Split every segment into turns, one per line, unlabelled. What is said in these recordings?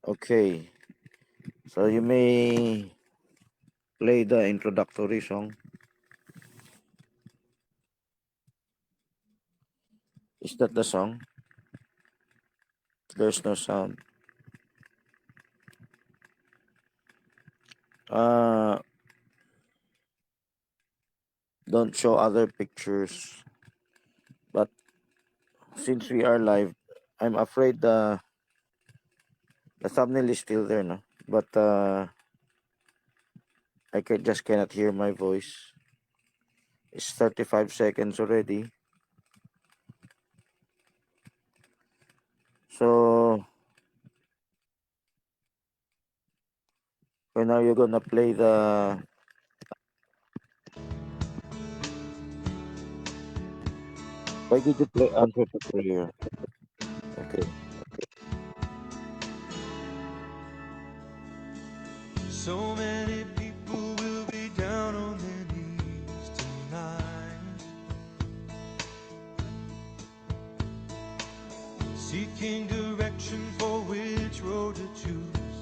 Okay, so you may play the introductory song. Is that the song? There's no sound. Uh, don't show other pictures. But since we are live, I'm afraid the thumbnail is still there, no? But just cannot hear my voice. It's 35 seconds already. So for now, you're gonna play the. Why did you play Answer to Prayer? Okay.
So many people will be down on their knees tonight, seeking direction for which road to choose,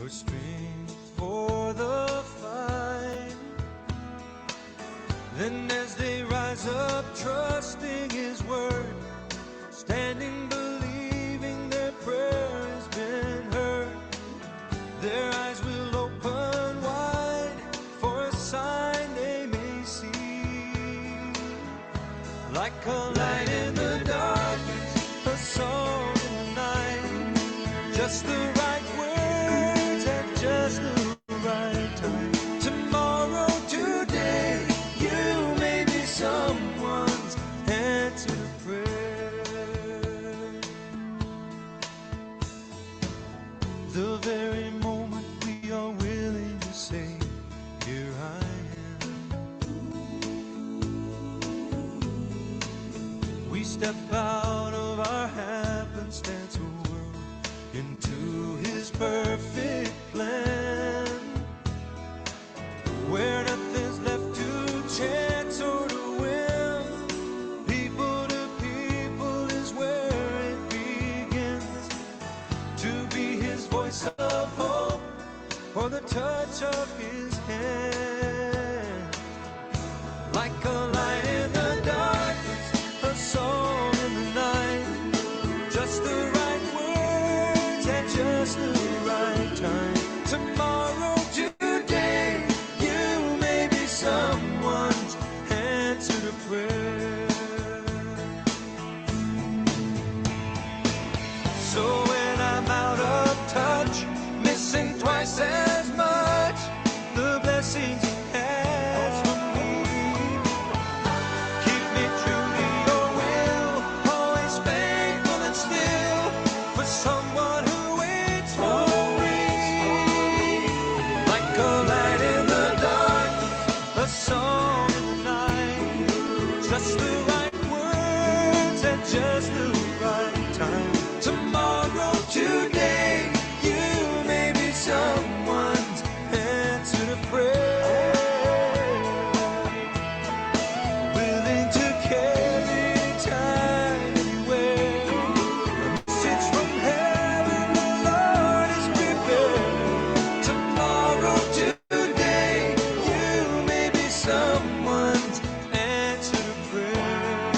or strength for the fight. Then as they rise up, trusting His word, standing believing their prayer has been heard, their eyes will open wide for a sign they may see. Like a light in the darkness, a song in the night, just the right words at just the right time. Tomorrow, today, you may be someone's answer to prayer. The very moment we are willing to say, here I am, we step out of our happenstance world into His perfect plan, where nothing's left to chance or to will. People to people is where it begins, to be His voice of hope or the touch of His hand. Like a light in the darkness, a song in the night, just the right words at just the right time. Tomorrow, today, you may be someone's answer to prayer. So when I'm out of touch, missing twice as much, the blessings He has for me, keep me true to Your will, always faithful and still, for someone who waits for me. Like a light in the darkness, a song in the night, just the right words at just the right time. Tomorrow, today, you may be someone's answer to prayer, willing to carry time anywhere. A message from heaven the Lord has prepared. Tomorrow, today, you may be someone's answer to prayer.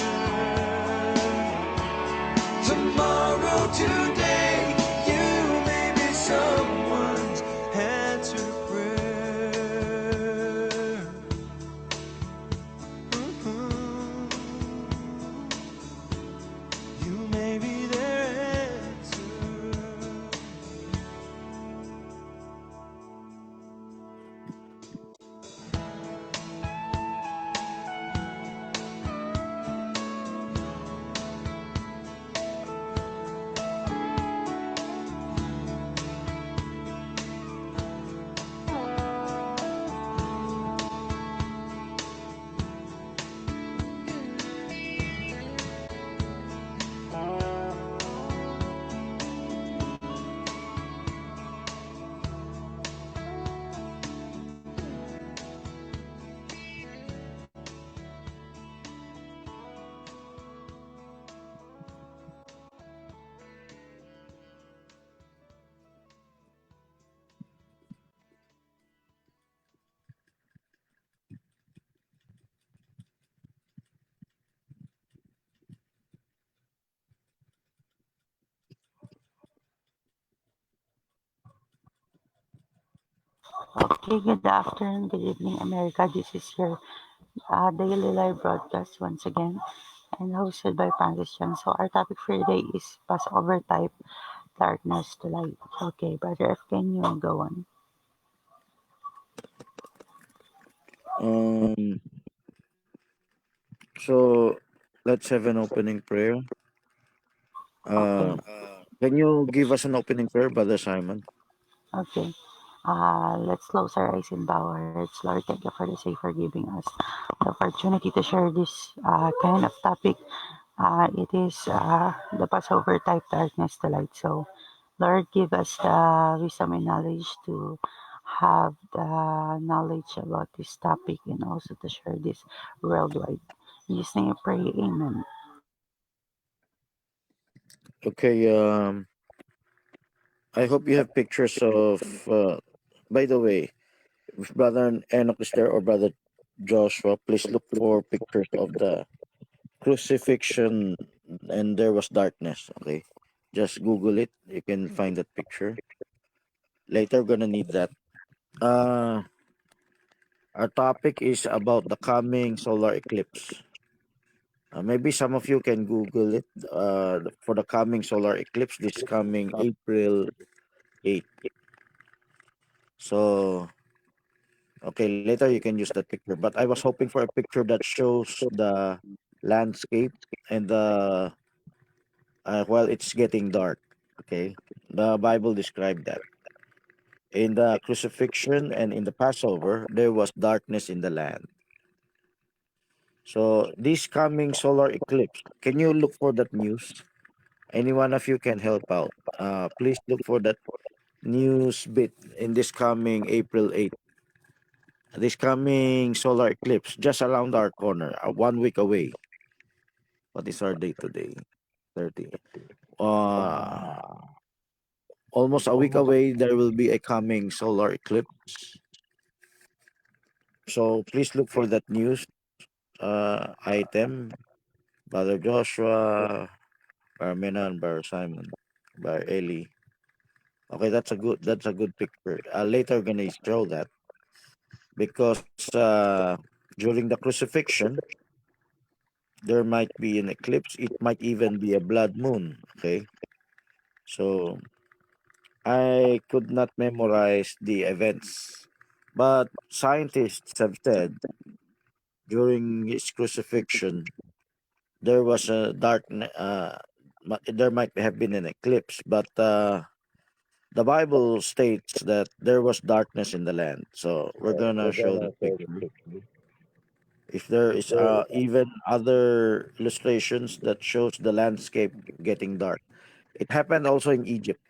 Okay, good afternoon, good evening, America. This is your daily live broadcast once again and hosted by Francis Chan. So, our topic for today is Passover type darkness to light. Okay, Brother F, can you go on?
Um, so let's have an opening prayer.
Okay,
Uh, can you give us an opening prayer, Brother Simon?
okay. Let's close our eyes and bow our hearts. Lord, thank you for the sake for giving us the opportunity to share this kind of topic. It is the Passover type darkness to light. So, Lord, give us the wisdom and knowledge to have the knowledge about this topic and also to share this worldwide. In Jesus' name I pray, Amen.
Okay. I hope you have pictures of. By the way, if Brother Enoch is there or Brother Joshua, please look for pictures of the crucifixion and there was darkness. Okay, just Google it. You can find that picture. Later, we're gonna need that. Uh, our topic is about the coming solar eclipse. Maybe some of you can Google it for the coming solar eclipse this coming April 8th. So, okay, later you can use that picture. But I was hoping for a picture that shows the landscape and the while it's getting dark. Okay, the Bible described that. In the crucifixion and in the Passover, there was darkness in the land. So, this coming solar eclipse, can you look for that news? Any one of you can help out. Please look for that news bit in this coming April 8th. This coming solar eclipse just around our corner, 1 week away. What is our date today? 30. Uh, Almost a week away, there will be a coming solar eclipse. So please look for that news item. Brother Joshua, Bar Menan, Bar Simon, Bar Eli. Okay, that's a good picture. Later, we're gonna show that because during the crucifixion, there might be an eclipse. It might even be a blood moon. Okay, so I could not memorize the events, but scientists have said during his crucifixion there was a there might have been an eclipse, but the Bible states that there was darkness in the land. So we're gonna show that picture. If there is even other illustrations that shows the landscape getting dark, it happened also in Egypt.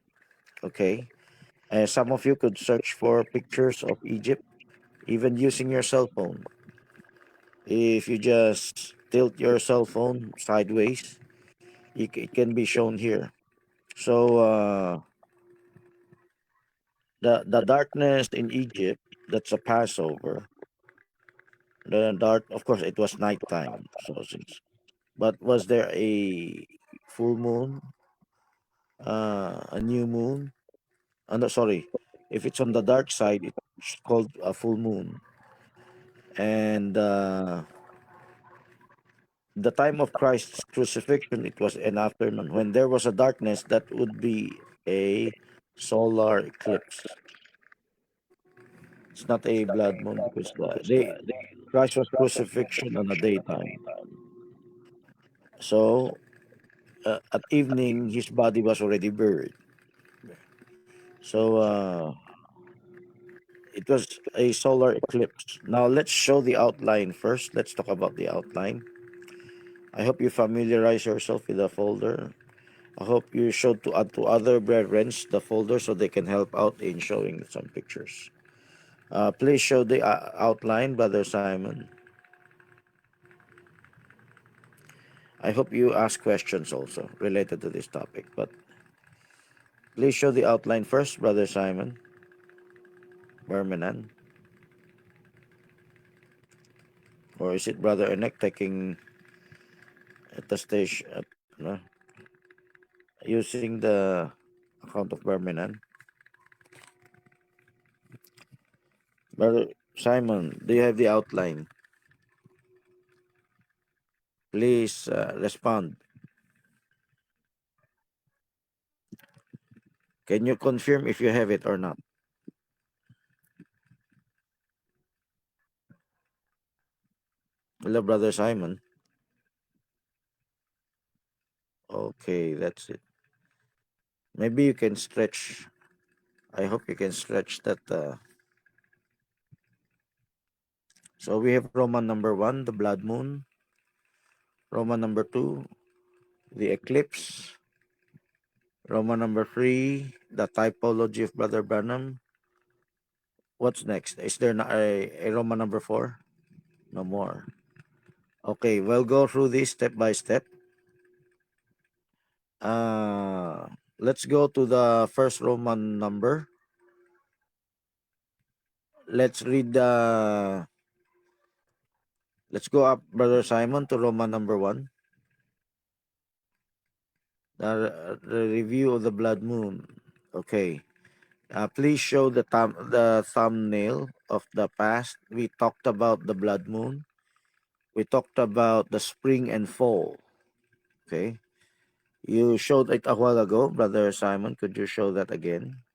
Okay, some of you could search for pictures of Egypt, even using your cell phone. If you just tilt your cell phone sideways, it can be shown here. So the darkness in Egypt, that's a Passover. The dark, of course, it was nighttime. So since, but was there a full moon, a new moon? No, sorry. If it's on the dark side, it's called a full moon. And the time of Christ's crucifixion, it was an afternoon. When there was a darkness, that would be a solar eclipse. It's not a blood moon because Christ was crucifixion on a daytime. So at evening, his body was already buried. So it was a solar eclipse. Now let's show the outline first. Let's talk about the outline. I hope you familiarize yourself with the folder. I hope you show to other brethren the folder so they can help out in showing some pictures. Please show the outline, Brother Simon. I hope you ask questions also related to this topic. But please show the outline first, Brother Simon Bermanan. Or is it Brother Enek taking at the stage using the account of Bermanan? Brother Simon, do you have the outline? Please respond. Can you confirm if you have it or not? Hello, Brother Simon. Okay, that's it. Maybe you can stretch. I hope you can stretch that. So we have Roman number 1, the blood moon. Roman number 2, the eclipse. Roman number 3, the typology of Brother Branham. What's next? Is there a Roman number 4? No more. Okay, we'll go through this step by step. Uh, let's go to the first Roman number. Let's read the. Let's go up, Brother Simon, to Roman number 1. The review of the blood moon. Okay. Please show the thumbnail of the past. We talked about the blood moon. We talked about the spring and fall. Okay. You showed it a while ago, Brother Simon. Could you show that again?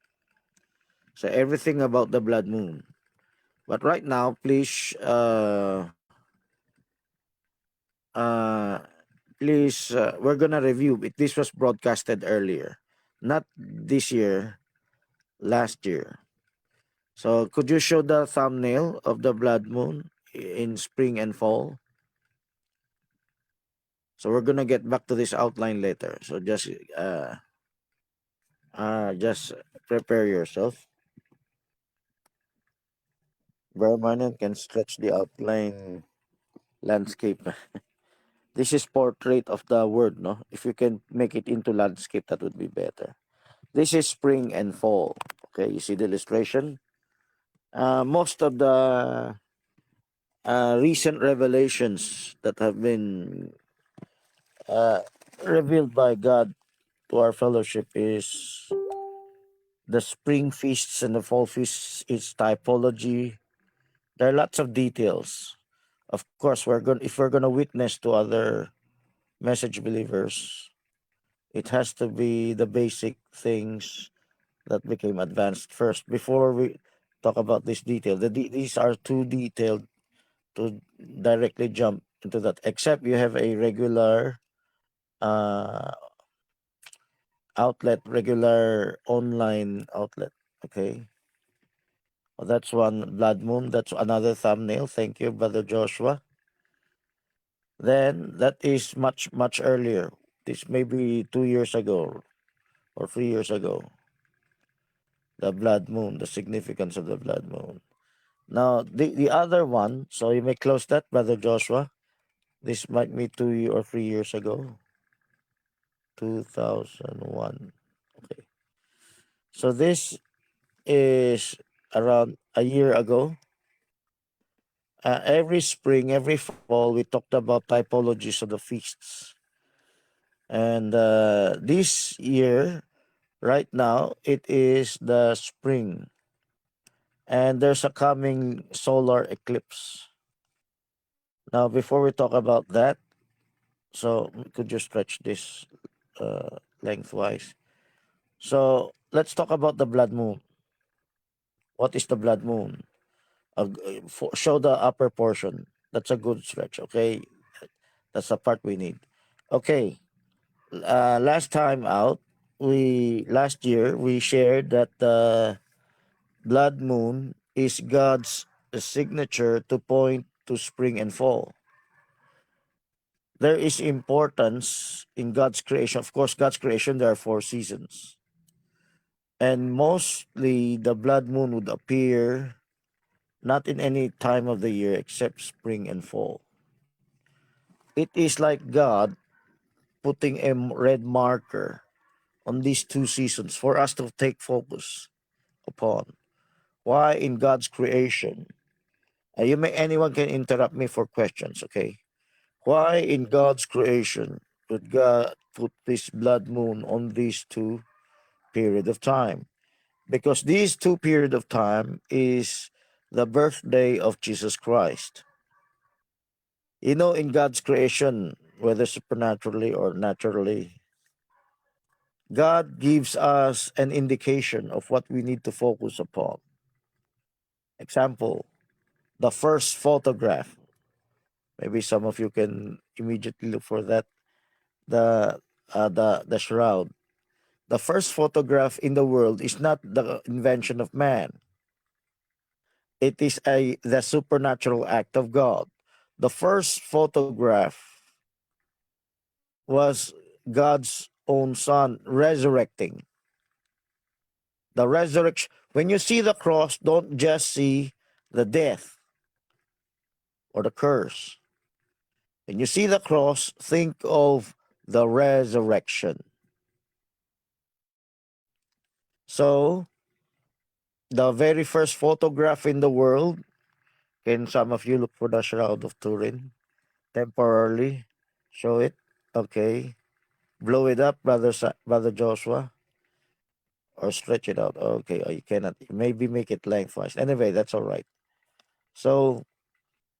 So everything about the blood moon. But right now, uh, we're gonna review it. This was broadcasted earlier, not this year, last year. So could you show the thumbnail of the blood moon in spring and fall? So we're gonna get back to this outline later. So just prepare yourself. Vermanen can stretch the outline landscape. This is portrait of the word, no? If you can make it into landscape, that would be better. This is spring and fall. Okay, you see the illustration. Most of the recent revelations that have been uh, revealed by God to our fellowship is the spring feasts and the fall feasts, its typology. There are lots of details. Of course, if we're gonna witness to other message believers, it has to be the basic things that became advanced first before we talk about this detail. These are too detailed to directly jump into that. Except you have a regular uh, regular online outlet. Okay. Well, that's one blood moon. That's another thumbnail. Thank you, Brother Joshua. Then that is much earlier. This may be 2 years ago or 3 years ago. The blood moon, the significance of the blood moon. Now the other one, so you may close that, Brother Joshua. This might be 2 or 3 years ago. 2001. Okay. So this is around a year ago. Every spring, every fall, we talked about typologies of the feasts. And this year, right now, it is the spring. And there's a coming solar eclipse. Now, before we talk about that, so could you stretch this lengthwise? So let's talk about the blood moon. What is the blood moon? Show the upper portion. That's a good stretch, okay? That's the part we need. Okay. Last time out, last year we shared that the blood moon is God's signature to point to spring and fall. There is importance in God's creation. Of course, God's creation, there are 4 seasons. And mostly the blood moon would appear not in any time of the year except spring and fall. It is like God putting a red marker on these 2 seasons for us to take focus upon. Why in God's creation? Anyone can interrupt me for questions, okay? Why in God's creation would God put this blood moon on these 2 period of time? Because these 2 period of time is the birthday of Jesus Christ. In God's creation, whether supernaturally or naturally, God gives us an indication of what we need to focus upon. Example, the first photograph. Maybe some of you can immediately look for that. The shroud. The first photograph in the world is not the invention of man. It is the supernatural act of God. The first photograph was God's own son resurrecting. The resurrection. When you see the cross, don't just see the death or the curse. When you see the cross, think of the resurrection. So, the very first photograph in the world, can some of you look for the Shroud of Turin? Temporarily show it. Okay. Blow it up, Brother Joshua, or stretch it out. Okay, you cannot. Maybe make it lengthwise. Anyway, that's all right. So,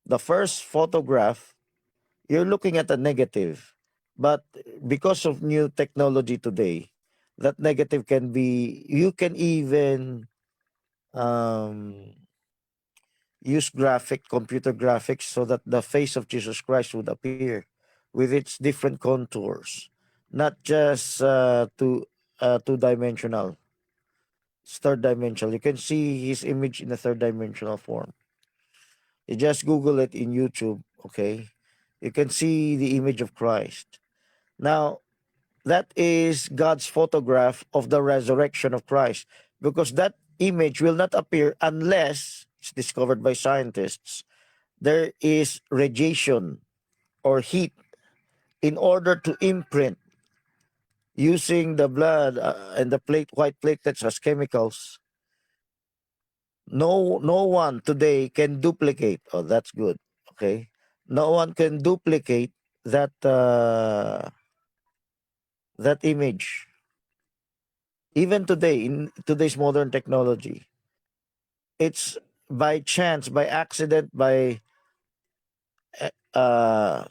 the first photograph, you're looking at a negative. But because of new technology today, that negative can be, you can even um, use computer graphics so that the face of Jesus Christ would appear with its different contours, not just two-dimensional. It's third dimensional. You can see his image in a third dimensional form. You just Google it in YouTube, okay? You can see the image of Christ. Now, that is God's photograph of the resurrection of Christ, because that image will not appear unless it's discovered by scientists. There is radiation or heat in order to imprint using the blood and the white platelets as chemicals. No one today can duplicate. Oh, that's good. Okay, no one can duplicate that image. Even today, in today's modern technology, it's by chance, by accident, by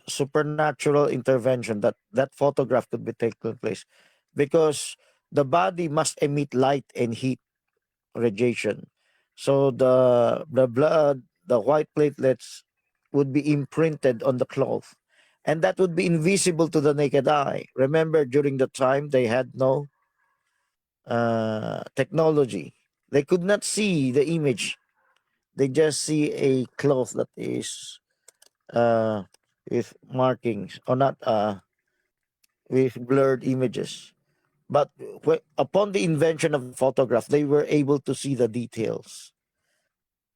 supernatural intervention that photograph could be taking place, because the body must emit light and heat radiation. So the blood, the white platelets would be imprinted on the cloth, and that would be invisible to the naked eye. Remember, during the time they had no technology, they could not see the image. They just see a cloth that is uh, with markings, or not, with blurred images. But upon the invention of the photograph, they were able to see the details.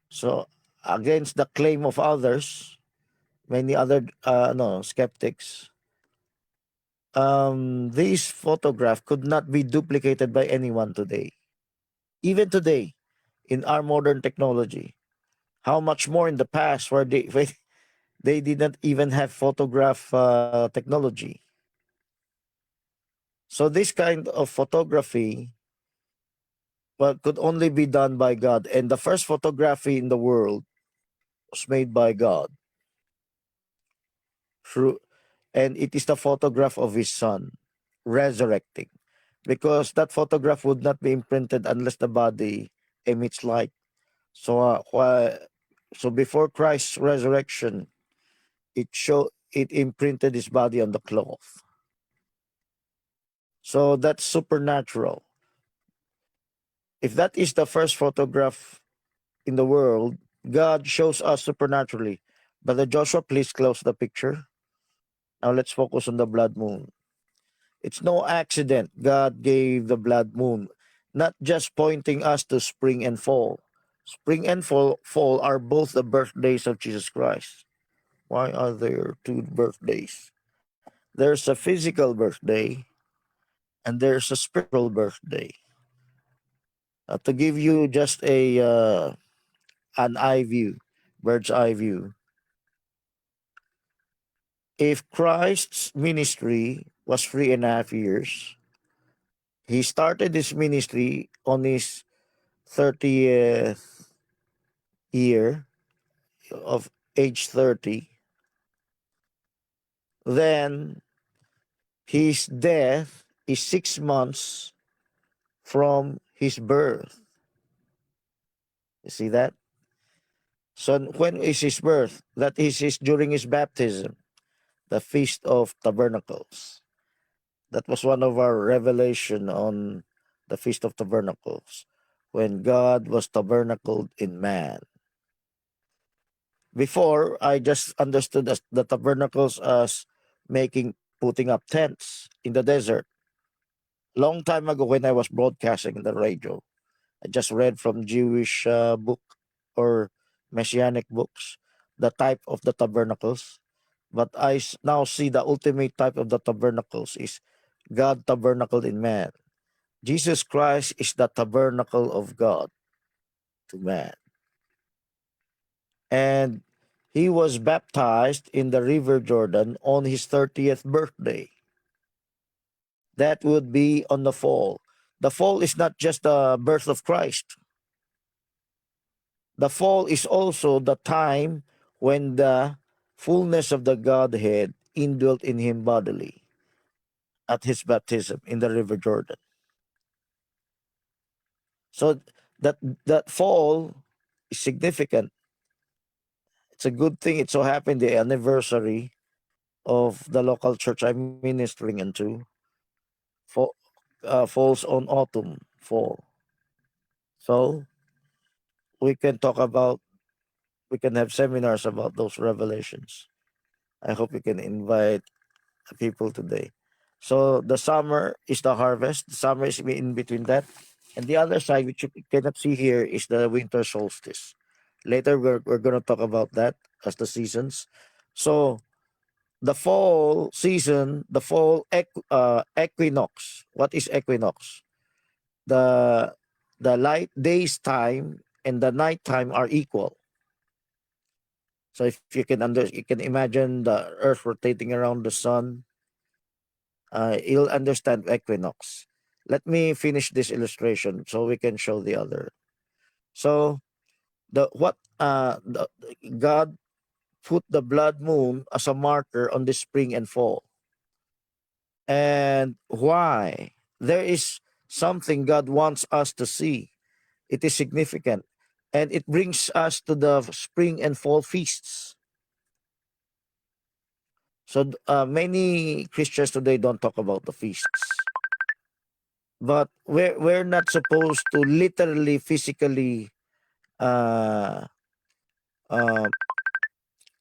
So, against the claim of others, many other no skeptics, this photograph could not be duplicated by anyone today. Even today, in our modern technology, how much more in the past, where they did not even have photograph technology. So this kind of photography, well, could only be done by God. And the first photography in the world was made by God through, and it is the photograph of His Son resurrecting, because that photograph would not be imprinted unless the body emits light. So, so before Christ's resurrection, it imprinted His body on the cloth. So that's supernatural. If that is the first photograph in the world, God shows us supernaturally. Brother Joshua, please close the picture. Now let's focus on the blood moon. It's no accident God gave the blood moon, not just pointing us to spring and fall. Spring and fall are both the birthdays of Jesus Christ. Why are there two birthdays? There's a physical birthday and there's a spiritual birthday. To give you just an eye view, bird's eye view. If Christ's ministry was 3.5 years, he started his ministry on his 30th year of age 30, then his death is 6 months from his birth. You see that? So when is his birth? That is during his baptism, the Feast of Tabernacles. That was one of our revelation on the Feast of Tabernacles, when God was tabernacled in man. Before, I just understood as the tabernacles as putting up tents in the desert. Long time ago, when I was broadcasting in the radio, I just read from Jewish book or messianic books the type of the tabernacles. But now see the ultimate type of the tabernacles is God tabernacled in man. Jesus Christ is the tabernacle of God to man. And he was baptized in the river Jordan on his 30th birthday. That would be on the fall. The fall is not just the birth of Christ. The fall is also the time when the fullness of the Godhead indwelt in him bodily at his baptism in the river Jordan. So that that fall is significant. It's a good thing it so happened the anniversary of the local church I'm ministering into fall, falls on autumn fall. So we can talk about, we can have seminars about those revelations. I hope we can invite people today. So the summer is the harvest. The summer is in between that. And the other side, which you cannot see here, is the winter solstice. Later, we're going to talk about that as the seasons. So the fall season, the fall equinox. What is equinox? The the light day's time and the night time are equal. So if you can imagine the Earth rotating around the sun, you'll understand equinox. Let me finish this illustration so we can show the other. So God put the blood moon as a marker on the spring and fall. And why? There is something God wants us to see. It is significant. And it brings us to the spring and fall feasts. So many Christians today don't talk about the feasts. But we're not supposed to literally, physically uh, uh,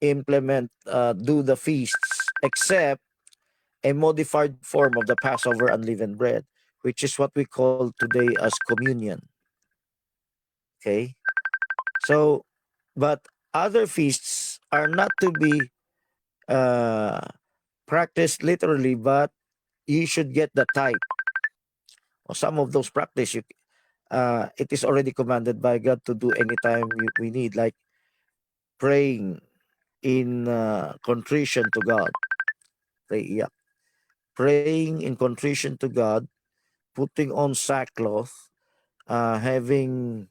do the feasts, except a modified form of the Passover unleavened bread, which is what we call today as communion. Okay? So, but other feasts are not to be uh, practiced literally, but you should get the type. Or some of those practice, it is already commanded by God to do anytime we need, like praying in contrition to God. Yeah. Praying in contrition to God, putting on sackcloth, having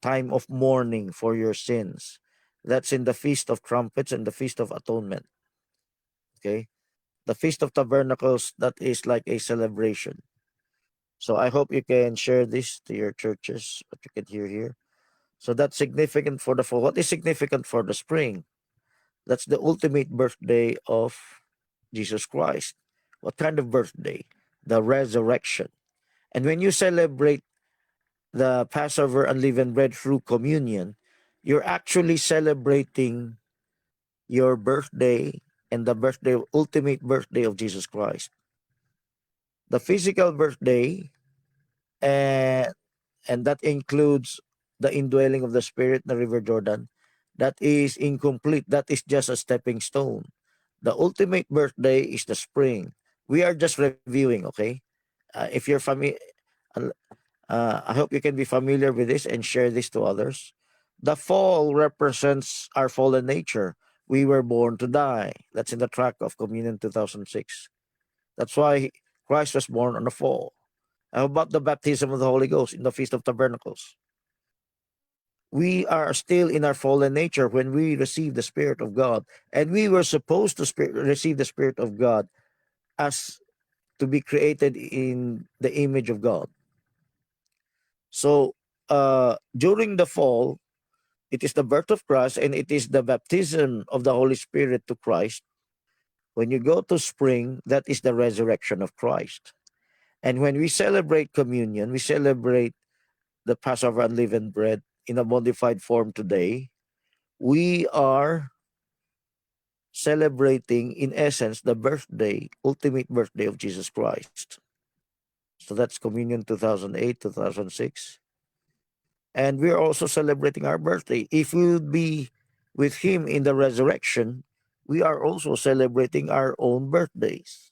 time of mourning for your sins. That's in the Feast of Trumpets and the Feast of Atonement. Okay? The Feast of Tabernacles, that is like a celebration. So I hope you can share this to your churches, what you can hear here. So that's significant for the fall. What is significant for the spring? That's the ultimate birthday of Jesus Christ. What kind of birthday? The resurrection. And when you celebrate the Passover unleavened bread through communion, you're actually celebrating your birthday and the ultimate birthday of Jesus Christ. The physical birthday, and that includes the indwelling of the Spirit in the River Jordan, that is incomplete. That is just a stepping stone. The ultimate birthday is the spring. We are just reviewing, okay? If you're familiar, I hope you can be familiar with this and share this to others. The fall represents our fallen nature. We were born to die. That's in the track of Communion 2006. That's why Christ was born on the fall. How about the baptism of the Holy Ghost in the Feast of Tabernacles? we are still in our fallen nature when we receive the Spirit of God. And we were supposed to receive the Spirit of God as to be created in the image of God. So during the fall, it is the birth of Christ and it is the baptism of the Holy Spirit to Christ. When you go to spring, that is the resurrection of Christ. And when we celebrate communion, we celebrate the Passover unleavened bread in a modified form today. We are celebrating, in essence, the birthday, ultimate birthday of Jesus Christ. So that's Communion 2008, 2006. And we're also celebrating our birthday. If we would be with Him in the resurrection, we are also celebrating our own birthdays.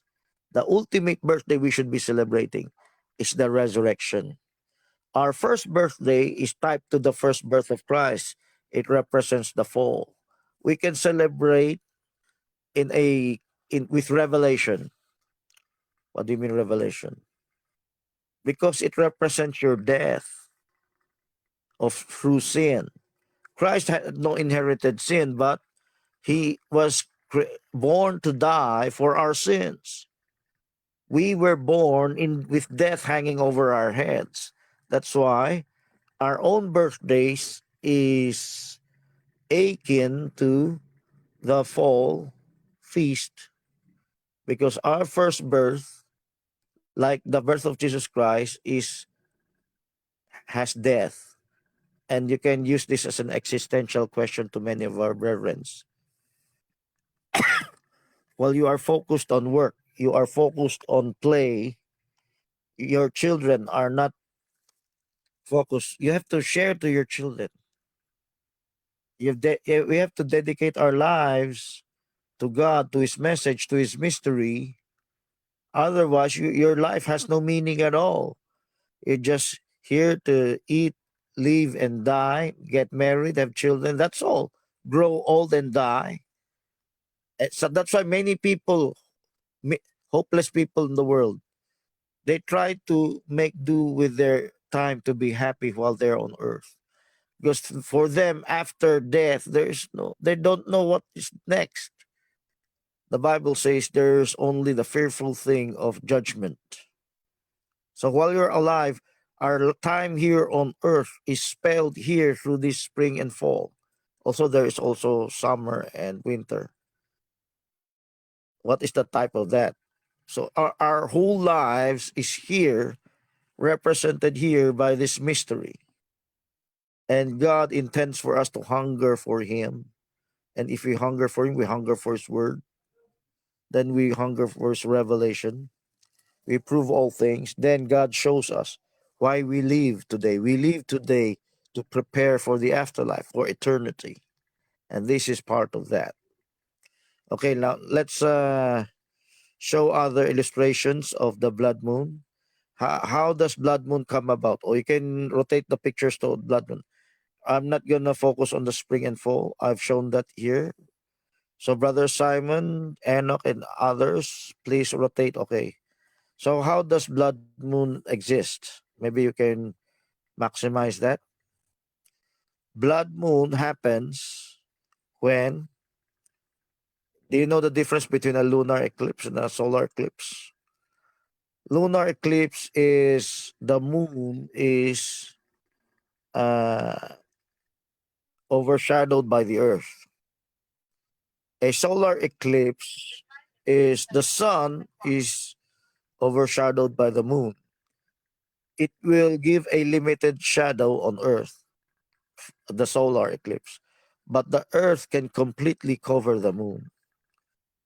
The ultimate birthday we should be celebrating is the resurrection. Our first birthday is typed to the first birth of Christ. It represents the fall. We can celebrate in a in with revelation. What do you mean revelation? Because it represents your death of through sin. Christ had no inherited sin, but he was born to die for our sins. We were born in with death hanging over our heads. That's why our own birthdays is akin to the fall feast, because our first birth, like the birth of Jesus Christ, is has death. And you can use this as an existential question to many of our brethren. While you are focused on work, you are focused on play, your children are not focused. You have to share to your children. We have to dedicate our lives to God, to His message, to His mystery. Otherwise, your life has no meaning at all. You're just here to eat, live, and die, get married, have children. That's all. Grow old and die. So that's why many people, hopeless people in the world, they try to make do with their time to be happy while they're on earth. Because for them, after death, they don't know what is next. The Bible says there's only the fearful thing of judgment. So while you're alive, our time here on earth is spelled here through this spring and fall. Also, there is also summer and winter. What is the type of that? So our whole lives is here, represented here by this mystery. And God intends for us to hunger for Him. And if we hunger for Him, we hunger for His word. Then we hunger for His revelation. We prove all things. Then God shows us why we live today. We live today to prepare for the afterlife, for eternity. And this is part of that. Okay, now let's show other illustrations of the blood moon. How does blood moon come about? Or you can rotate the pictures to blood moon. I'm not gonna focus on the spring and fall. I've shown that here. So Brother Simon, Enoch, and others, please rotate. Okay. So how does blood moon exist? Maybe you can maximize that. Blood moon happens when, do you know the difference between a lunar eclipse and a solar eclipse? Lunar eclipse is the moon is uh, overshadowed by the earth. A solar eclipse is the sun is overshadowed by the moon. It will give a limited shadow on earth, the solar eclipse, but the earth can completely cover the moon.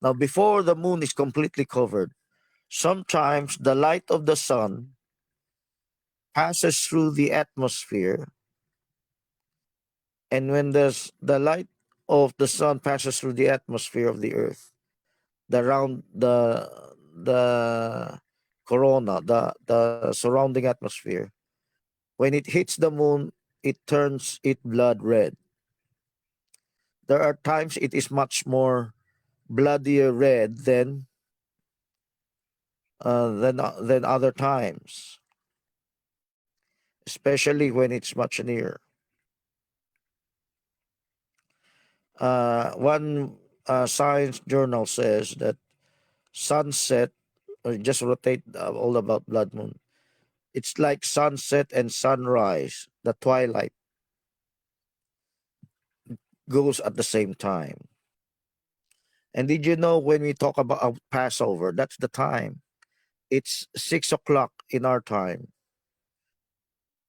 Now, before the moon is completely covered, sometimes the light of the sun passes through the atmosphere, and when the light of the sun passes through the atmosphere of the earth, the round the corona, the surrounding atmosphere, when it hits the moon, it turns it blood red. There are times it is much more bloodier red than other times, especially when it's much near. One science journal says that sunset, just rotate all about blood moon. It's like sunset and sunrise. The twilight goes at the same time. And did you know when we talk about Passover, that's the time. It's 6 o'clock in our time.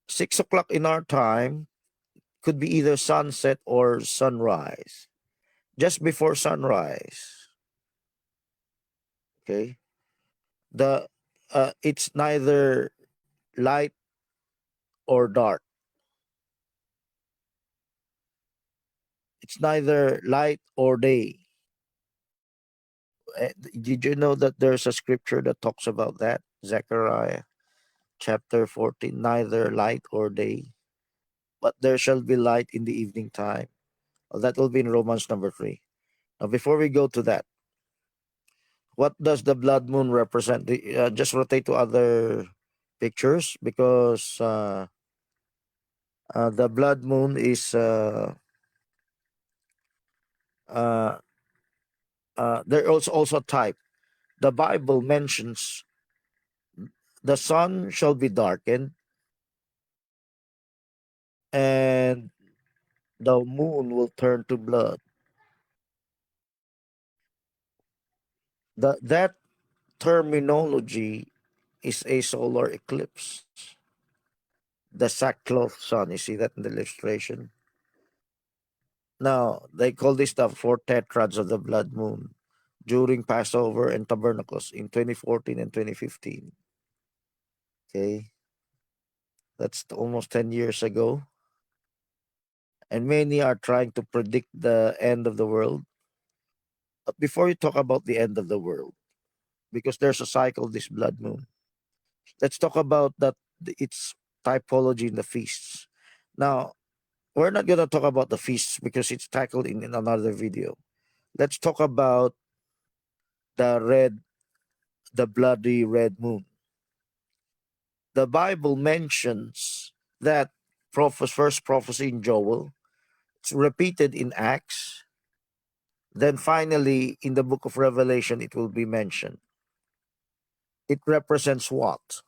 6 o'clock in our time could be either sunset or sunrise. Just before sunrise. Okay. The It's neither light or dark. It's neither light or day. Did you know that there's a scripture that talks about that? Zechariah chapter 14, neither light or day, but there shall be light in the evening time. Well, that will be in Romans number 3. Now, before we go to that, what does the blood moon represent? Just rotate to other pictures because the blood moon is uh, there is also a type. The Bible mentions the sun shall be darkened and the moon will turn to blood. That terminology is a solar eclipse. The sackcloth sun. You see that in the illustration? Now, they call this the four tetrads of the blood moon during Passover and Tabernacles in 2014 and 2015. Okay, that's almost 10 years ago. And many are trying to predict the end of the world. But before you talk about the end of the world, because there's a cycle, this blood moon, let's talk about that its typology in the feasts. Now, we're not going to talk about the feasts because it's tackled in another video. Let's talk about the the bloody red moon. The Bible mentions that first prophecy in Joel. It's repeated in Acts. Then finally, in the book of Revelation, it will be mentioned. It represents what?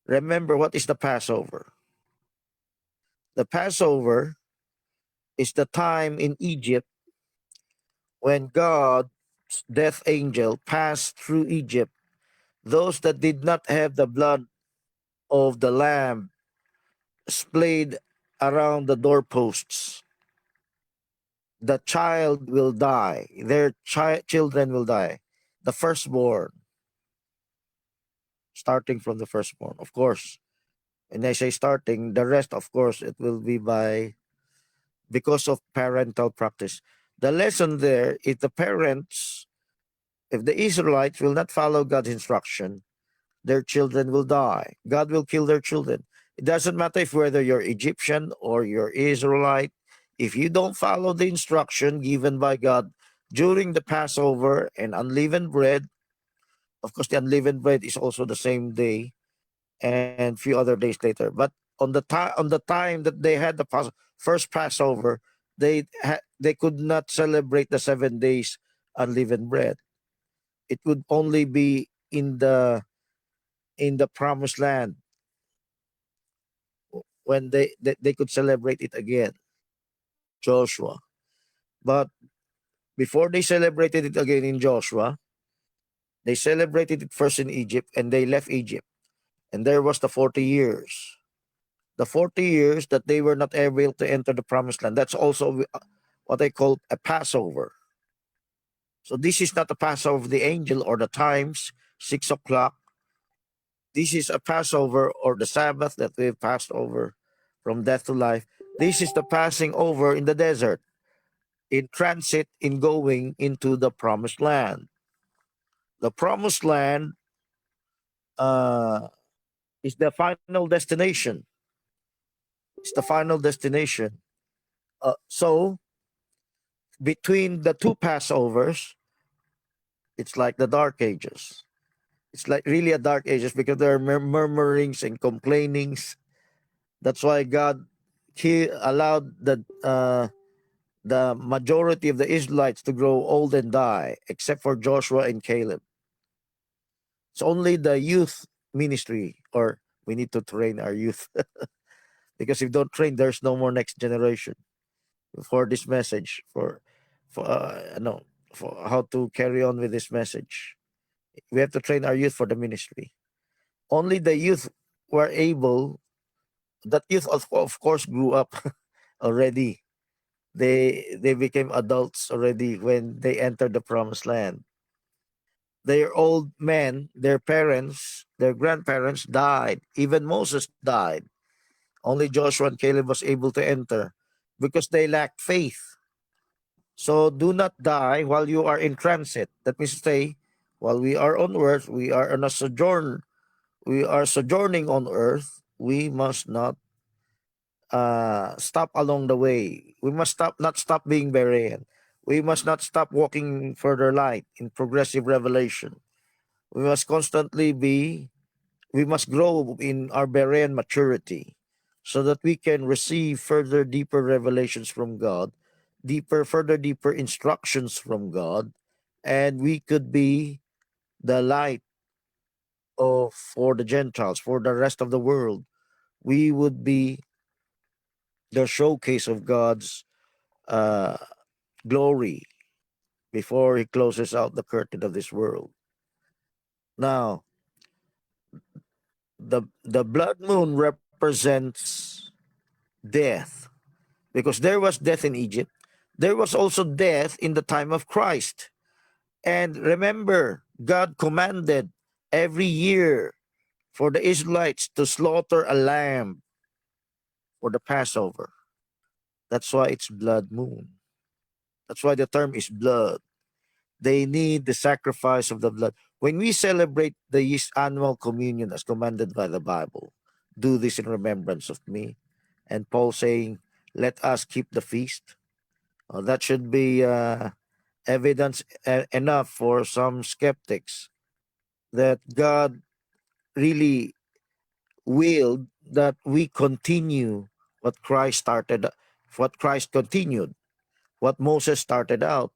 Remember, what is the Passover? The Passover is the time in Egypt when God's death angel passed through Egypt. Those that did not have the blood of the lamb splayed around the doorposts, the child will die. Their children will die. The firstborn, starting from the firstborn. Of course, when I say starting, the rest, of course, it will be because of parental practice. The lesson there is if the Israelites will not follow God's instruction, their children will die. God will kill their children. It doesn't matter if whether you're Egyptian or you're Israelite. If you don't follow the instruction given by God during the Passover and unleavened bread, of course, the unleavened bread is also the same day and few other days later. But on the time that they had the first Passover, they could not celebrate the 7 days unleavened bread. It would only be in the promised land when they could celebrate it again. Joshua. But before they celebrated it again in Joshua, they celebrated it first in Egypt and they left Egypt. And there was the 40 years. The 40 years that they were not able to enter the promised land. That's also what I call a Passover. So this is not a Passover of the angel or the times, 6 o'clock. This is a Passover or the Sabbath that we've passed over from death to life. This is the passing over in the desert, in transit, in going into the promised land. The promised land uh, is the final destination. It's the final destination. So between the two Passovers, it's like the dark ages. It's like really a dark ages because there are murmurings and complainings. That's why God he allowed the majority of the Israelites to grow old and die, except for Joshua and Caleb. It's only the youth ministry, or we need to train our youth. Because if you don't train, there's no more next generation for this message, for no, for how to carry on with this message. We have to train our youth for the ministry. Only the youth were able. That youth, of course, grew up already. They became adults already when they entered the promised land. Their old men, their parents, their grandparents died. Even Moses died. Only Joshua and Caleb was able to enter because they lacked faith. So do not die while you are in transit. That means to say, while we are on earth, we are on a sojourn. We are sojourning on earth. We must not stop along the way. We must not stop being Berean. We must not stop walking further light in progressive revelation. We must constantly be, we must grow in our Berean maturity so that we can receive further, deeper revelations from God, further, deeper instructions from God, and we could be the light of for the Gentiles, for the rest of the world. We would be the showcase of God's uh, glory before He closes out the curtain of this world. Now, the blood moon represents death, because there was death in Egypt. There was also death in the time of Christ. And remember, God commanded every year for the Israelites to slaughter a lamb for the Passover. That's why it's blood moon. That's why the term is blood. They need the sacrifice of the blood. When we celebrate the annual communion as commanded by the Bible, do this in remembrance of me. And Paul saying, let us keep the feast. That should be evidence enough for some skeptics that God really willed that we continue what Christ started, what Christ continued, what Moses started out.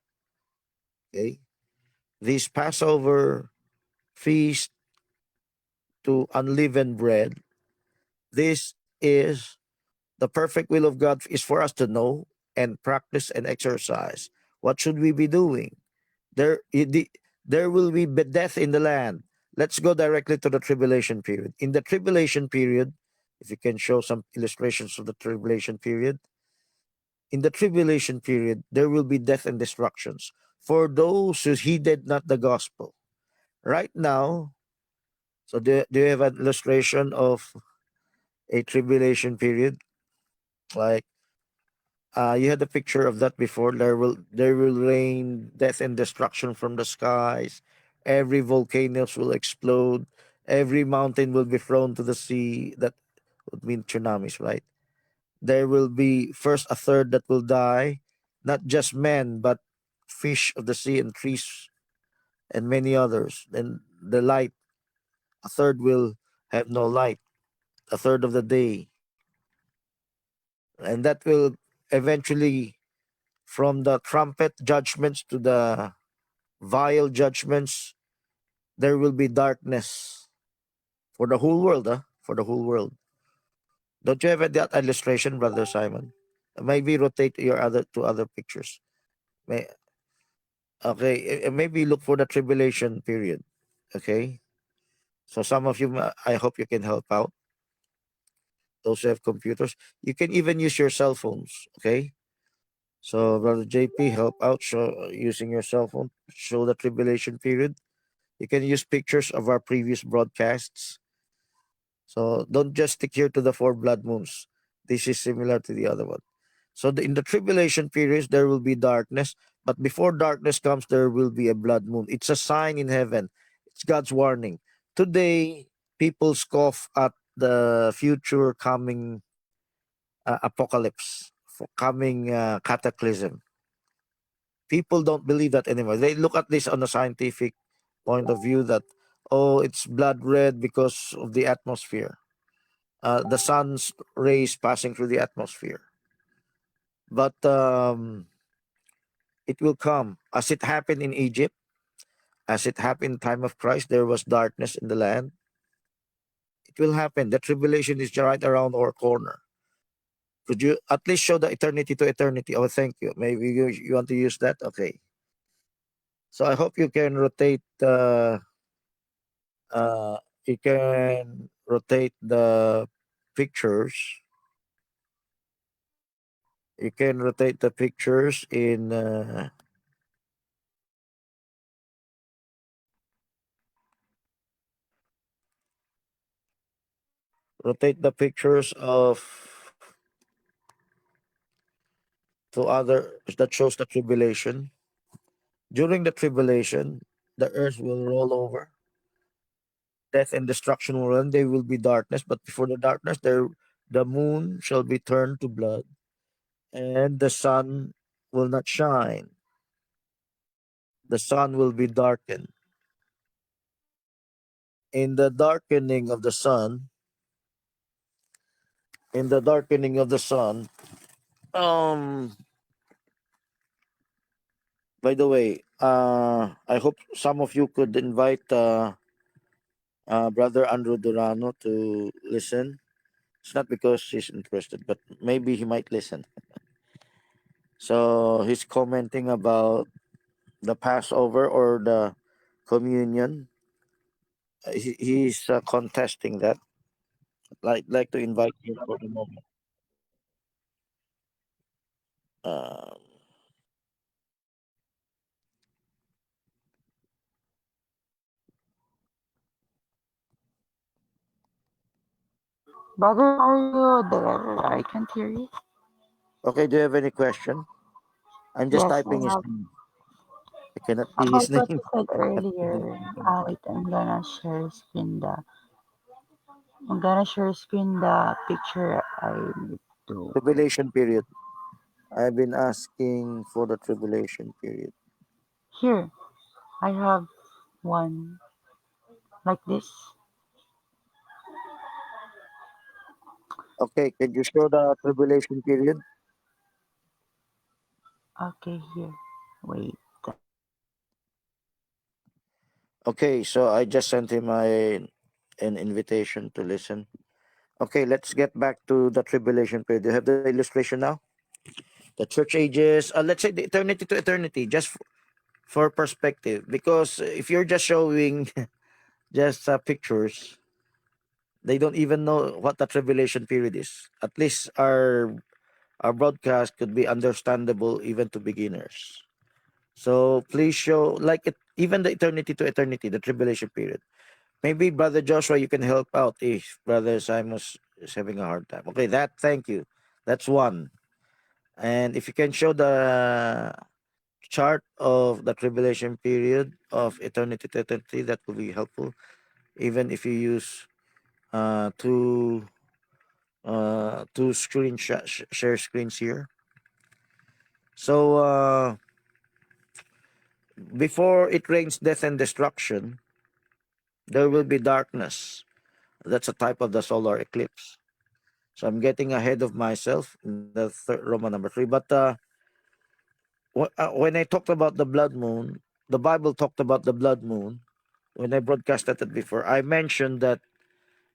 Okay, this Passover feast to unleavened bread. This is the perfect will of God is for us to know and practice and exercise. What should we be doing? There will be death in the land. Let's go directly to the tribulation period. In the tribulation period, if you can show some illustrations of the tribulation period, in the tribulation period, there will be death and destructions for those who heeded not the gospel. Right now, so do you have an illustration of a tribulation period? Like you had a picture of that before. There will rain death and destruction from the skies. Every volcanoes will explode. Every mountain will be thrown to the sea. That would mean tsunamis, right? There will be first a third that will die, not just men, but fish of the sea and trees and many others. Then the light, a third will have no light, a third of the day. And that will eventually, from the trumpet judgments to the vial judgments, there will be darkness for the whole world, for the whole world. Don't you have that illustration, Brother Simon? Maybe rotate your other two other pictures. May, okay, maybe look for the tribulation period. Okay, so some of you, I hope you can help out. Those who have computers, you can even use your cell phones. Okay, so Brother JP, help out. Show using your cell phone. Show the tribulation period. You can use pictures of our previous broadcasts. So don't just stick here to the four blood moons. This is similar to the other one. So in the tribulation periods, there will be darkness. But before darkness comes, there will be a blood moon. It's a sign in heaven. It's God's warning. Today, people scoff at the future coming apocalypse, coming cataclysm. People don't believe that anymore. They look at this on a scientific point of view that, oh, it's blood red because of the atmosphere, the sun's rays passing through the atmosphere. But It will come as it happened in Egypt, as it happened in time of Christ. There was darkness in the land. It will happen. The tribulation is right around our corner. Could you at least show the eternity to eternity? Oh, thank you. Maybe you want to use that? Okay. So I hope you can rotate you can rotate the pictures. You can rotate the pictures in rotate the pictures of to other that shows the tribulation. During the tribulation, the earth will roll over. Death and destruction will run. There will be darkness, but before the darkness, there the moon shall be turned to blood, and the sun will not shine. The sun will be darkened. In the darkening of the sun, in the darkening of the sun, um, by the way, I hope some of you could invite Brother Andrew Durano to listen. It's not because he's interested, but maybe he might listen. So he's commenting about the Passover or the communion. He's contesting that. Like to invite you for the moment. Uh,
Brother, are you there? I can't hear you.
okay, do you have any question? I'm just
Yes, I
typing his
have.
name. I cannot see
About
his
what
name.
you said
But
earlier, wait, I'm gonna share screen the picture I need to.
tribulation period. I've been asking for the tribulation period.
Here, I have one like this.
Okay, can you show the tribulation period?
Okay, here. Wait.
Okay, so I just sent him an invitation to listen. Okay, let's get back to the tribulation period. Do you have the illustration now? The church ages, let's say the eternity to eternity, just for perspective. Because if you're just showing just pictures, they don't even know what the tribulation period is. At least our broadcast could be understandable even to beginners. So please show like it, even the eternity to eternity, the tribulation period. Maybe Brother Joshua, you can help out if Brother Simon is having a hard time. Okay, that thank you. That's one. And if you can show the chart of the tribulation period of eternity to eternity, that will be helpful. Even if you use uh, two two share screens here. So before it rains death and destruction, there will be darkness. That's a type of the solar eclipse. So I'm getting ahead of myself in the Roman number 3. But when I talked about the blood moon, the Bible talked about the blood moon. When I broadcasted it before, I mentioned that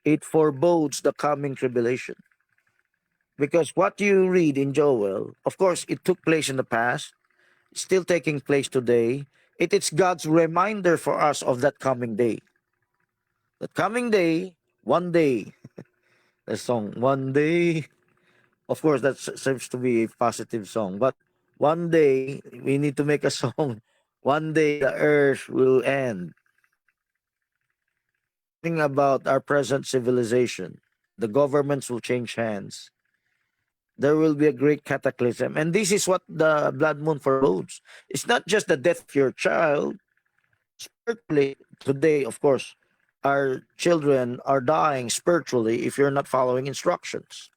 it forebodes the coming tribulation. Because what you read in Joel, of course, it took place in the past, still taking place today. It is God's reminder for us of that coming day. That coming day, one day, the song, one day. Of course, that seems to be a positive song. But one day, we need to make a song. One day, the earth will end. Talking about our present civilization, the governments will change hands. There will be a great cataclysm. And this is what the blood moon forebodes. It's not just the death of your child. Spiritually, today, of course, our children are dying spiritually if you're not following instructions.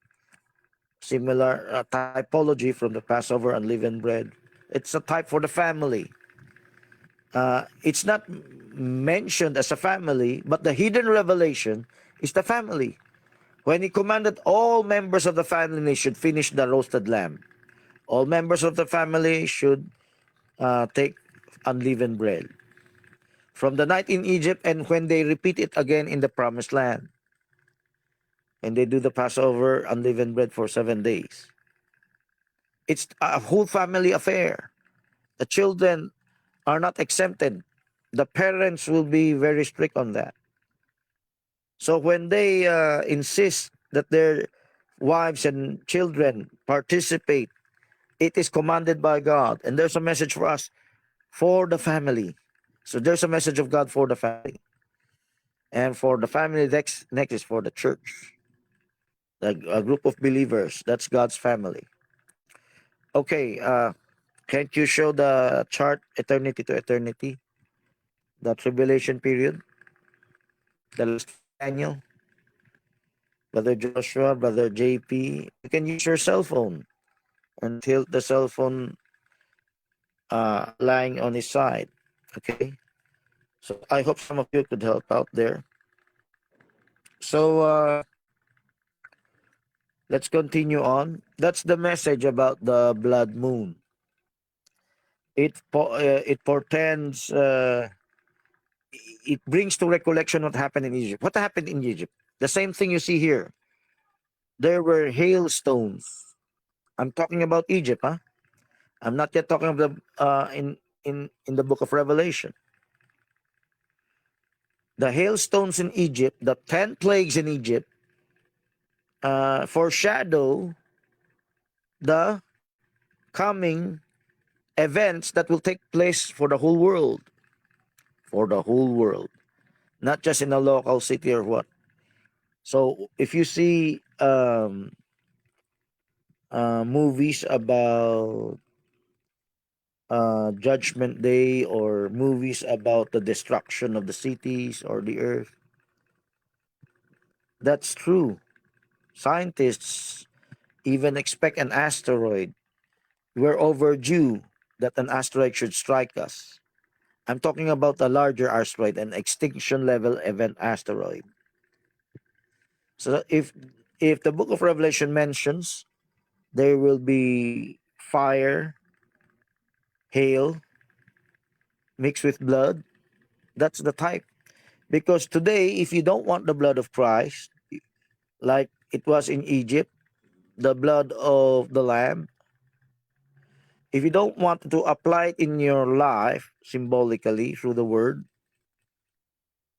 Similar typology from the Passover unleavened bread. It's a type for the family. It's not mentioned as a family, but the hidden revelation is the family. When he commanded all members of the family should finish the roasted lamb, all members of the family should take unleavened bread from the night in Egypt, and when they repeat it again in the promised land, and they do the Passover unleavened bread for 7 days. It's a whole family affair. The children are not exempted. The parents will be very strict on that. So when they insist that their wives and children participate, it is commanded by God. And there's a message for us for the family. So there's a message of God for the family. And for the family, next is for the church, a group of believers. That's God's family. Okay, can't you show the chart eternity to eternity? The tribulation period, the last one, Daniel, Brother Joshua, Brother JP. You can use your cell phone and tilt the cell phone lying on his side. Okay, so I hope some of you could help out there. So let's continue on. That's the message about the blood moon. It portends. It brings to recollection what happened in Egypt. What happened in Egypt? The same thing you see here. There were hailstones. I'm talking about Egypt, huh? I'm not yet talking of the in the book of Revelation. The hailstones in Egypt, the 10 plagues in Egypt, foreshadow the coming events that will take place for the whole world. For the whole world, not just in a local city or what. So if you see movies about Judgment Day or movies about the destruction of the cities or the earth, that's true. Scientists even expect an asteroid. We're overdue that an asteroid should strike us. I'm talking about a larger asteroid, an extinction level event asteroid. So if the book of Revelation mentions there will be fire, hail mixed with blood, that's the type. Because today, if you don't want the blood of Christ, like it was in Egypt, the blood of the Lamb, if you don't want to apply it in your life symbolically through the word,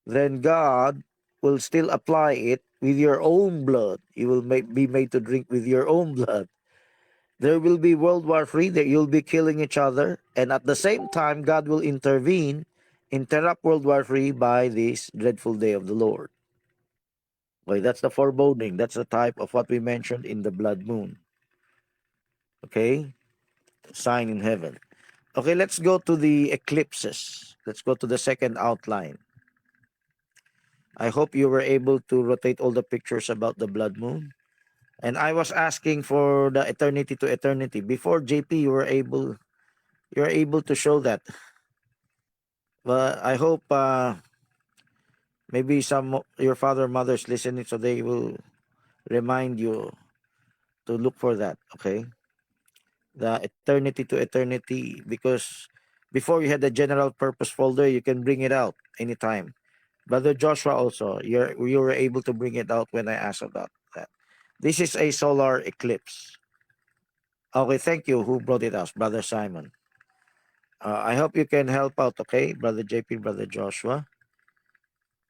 then God will still apply it with your own blood. You will be made to drink with your own blood. There will be World War III, that you'll be killing each other, and at the same time, God will intervene, interrupt World War III by this dreadful day of the Lord. Okay, that's the foreboding. That's the type of what we mentioned in the blood moon. Okay, sign in heaven. Okay, let's go to the eclipses. Let's go to the second outline. I hope you were able to rotate all the pictures about the blood moon. And I was asking for the eternity to eternity. Before JP, you're able to show that. But I hope maybe your father or mother's listening, so they will remind you to look for that. Okay, the eternity to eternity, because before you had the general purpose folder, you can bring it out anytime. Brother Joshua also, you were able to bring it out when I asked about that. This is a solar eclipse. Okay, thank you. Who brought it out? Brother Simon. I hope you can help out, okay, Brother JP, Brother Joshua,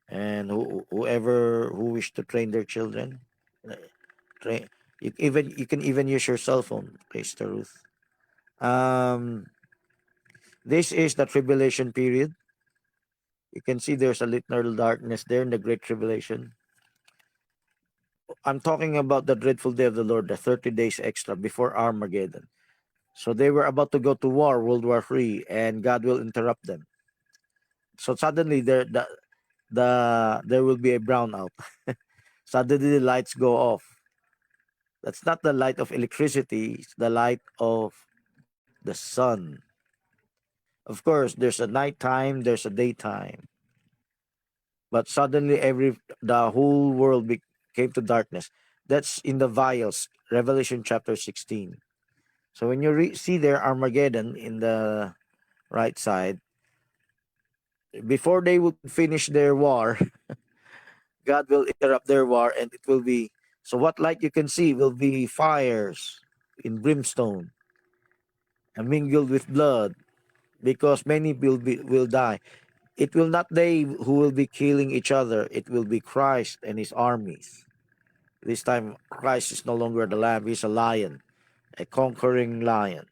and whoever who wish to train their children. Uh, Train. You can even use your cell phone, Sister Ruth. Um, this is the tribulation period. You can see there's a little darkness there in the great tribulation. I'm talking about the dreadful day of the Lord, the 30 days extra before Armageddon. So they were about to go to war, World War III, and God will interrupt them. So suddenly there will be a brownout. Suddenly the lights go off. That's not the light of electricity, it's the light of the sun. Of course, there's a nighttime, there's a daytime. But suddenly the whole world came to darkness. That's in the vials, Revelation chapter 16. So when you see there Armageddon in the right side. Before they would finish their war, God will interrupt their war, and it will be so. What light you can see will be fires in brimstone and mingled with blood, because many will die. It will not they who will be killing each other. It will be Christ and his armies. This time, Christ is no longer the lamb; he's a lion, a conquering lion.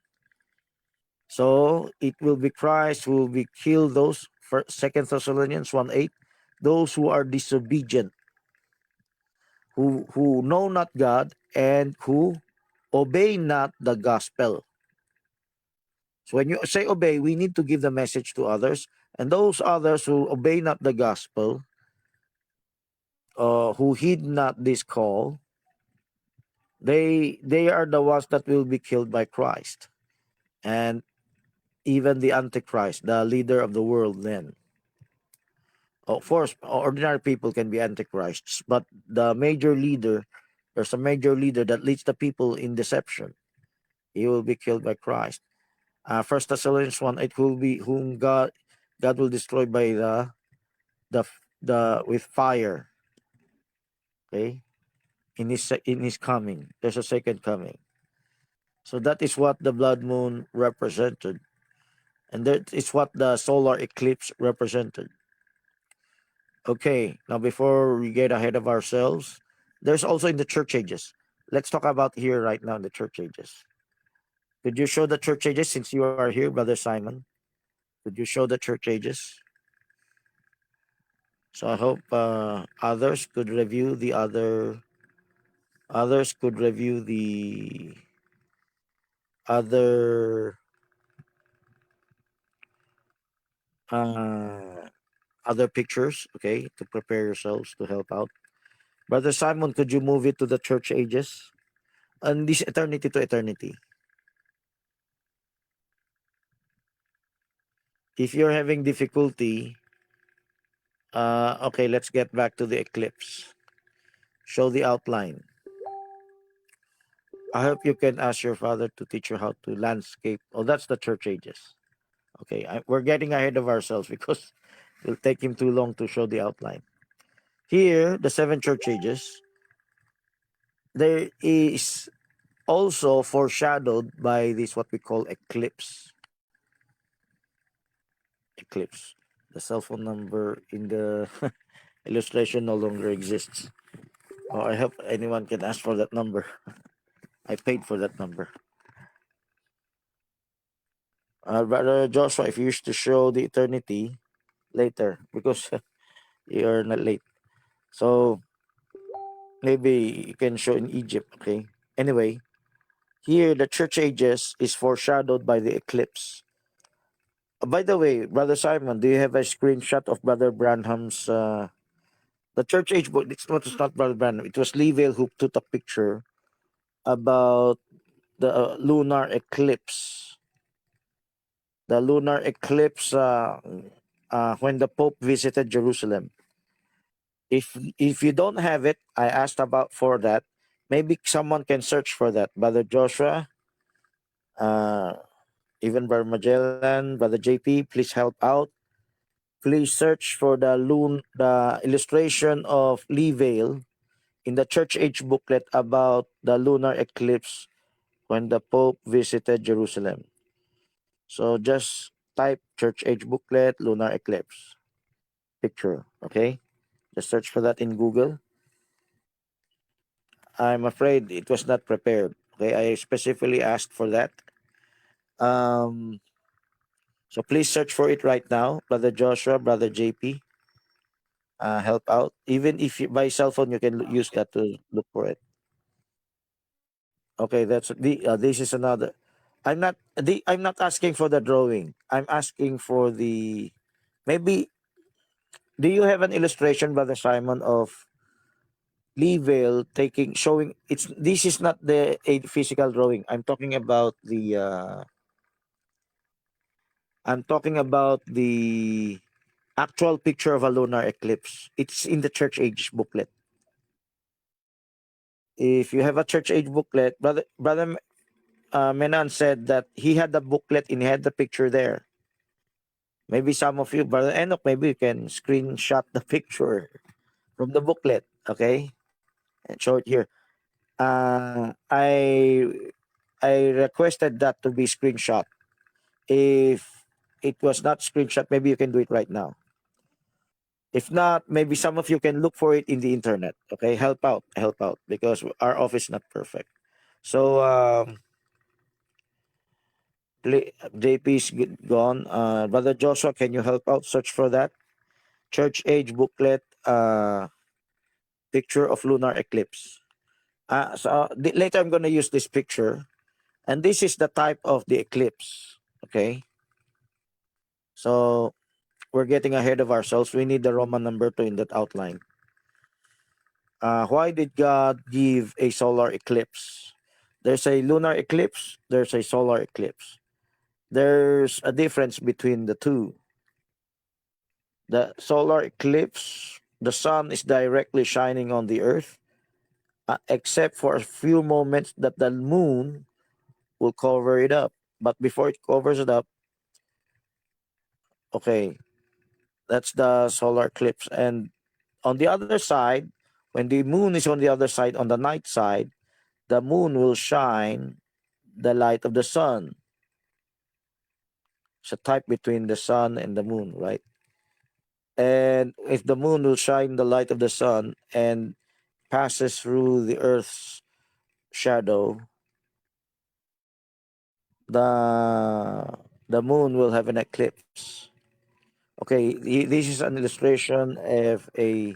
So it will be Christ who will be kill those. For Second Thessalonians 1:8, those who are disobedient, who know not God, and who obey not the gospel. So when you say obey, we need to give the message to others, and those others who obey not the gospel, who heed not this call, they are the ones that will be killed by Christ, and even the Antichrist, the leader of the world. Then, of course, ordinary people can be antichrists, but the major leader, there's a major leader that leads the people in deception. He will be killed by Christ. First Thessalonians 1:8, who will be whom God will destroy by the the with fire. Okay, in his coming, there's a second coming. So that is what the blood moon represented, and that is what the solar eclipse represented. Okay, now before we get ahead of ourselves, there's also in the church ages. Let's talk about here right now in the church ages. Could you show the church ages since you are here, Brother Simon? Could you show the church ages? So I hope others could review the other uh, other pictures, okay, to prepare yourselves to help out. Brother Simon, could you move it to the church ages? And this eternity to eternity. If you're having difficulty, okay, let's get back to the eclipse. Show the outline. I hope you can ask your father to teach you how to landscape. Oh, that's the church ages. Okay, we're getting ahead of ourselves because it'll take him too long to show the outline. Here, the seven church ages, there is also foreshadowed by this what we call eclipse. Eclipse. The cell phone number in the illustration no longer exists. Oh, I hope anyone can ask for that number. I paid for that number. Brother Joshua, if you wish to show the eternity later, because you're not late. So maybe you can show in Egypt, okay? Anyway, here the church ages is foreshadowed by the eclipse. By the way, Brother Simon, do you have a screenshot of Brother Branham's the church age book? It's not Brother Branham. It was Leavale who took a picture about the lunar eclipse. The lunar eclipse when the Pope visited Jerusalem. If you don't have it, I asked about for that. Maybe someone can search for that. Brother Joshua, uh, even Brother Magellan, Brother JP, please help out. Please search for the illustration of Lee Vale in the Church Age booklet about the lunar eclipse when the Pope visited Jerusalem. So just type Church Age booklet lunar eclipse picture. Okay, just search for that in Google. I'm afraid it was not prepared. Okay, I specifically asked for that. Um, so please search for it right now, Brother Joshua, Brother JP. Help out. Even if by cell phone, you can use that to look for it. Okay, that's the. This is another. I'm not asking for the drawing. I'm asking for the. Maybe. Do you have an illustration, Brother Simon, of Leeville taking showing? It's this is not the a physical drawing. I'm talking about the. I'm talking about the actual picture of a lunar eclipse. It's in the Church Age booklet. If you have a Church Age booklet, Brother Menon said that he had the booklet and he had the picture there. Maybe some of you, Brother Enoch, maybe you can screenshot the picture from the booklet, okay, and show it here. I requested that to be screenshot. If it was not screenshot, maybe you can do it right now. If not, maybe some of you can look for it in the internet. Okay, help out, because our office is not perfect. So JP is gone. Brother Joshua, can you help out? Search for that church age booklet. Picture of lunar eclipse. Later I'm gonna use this picture, and this is the type of the eclipse. Okay, so we're getting ahead of ourselves. We need the Roman number two in that outline. Why did God give a solar eclipse? There's a lunar eclipse, there's a solar eclipse. There's a difference between the two. The solar eclipse, the sun is directly shining on the earth, except for a few moments that the moon will cover it up. But before it covers it up, okay, that's the solar eclipse. And on the other side, when the moon is on the other side, on the night side, the moon will shine the light of the sun. It's a type between the sun and the moon, right? And if the moon will shine the light of the sun and passes through the earth's shadow, the moon will have an eclipse. Okay, this is an illustration of a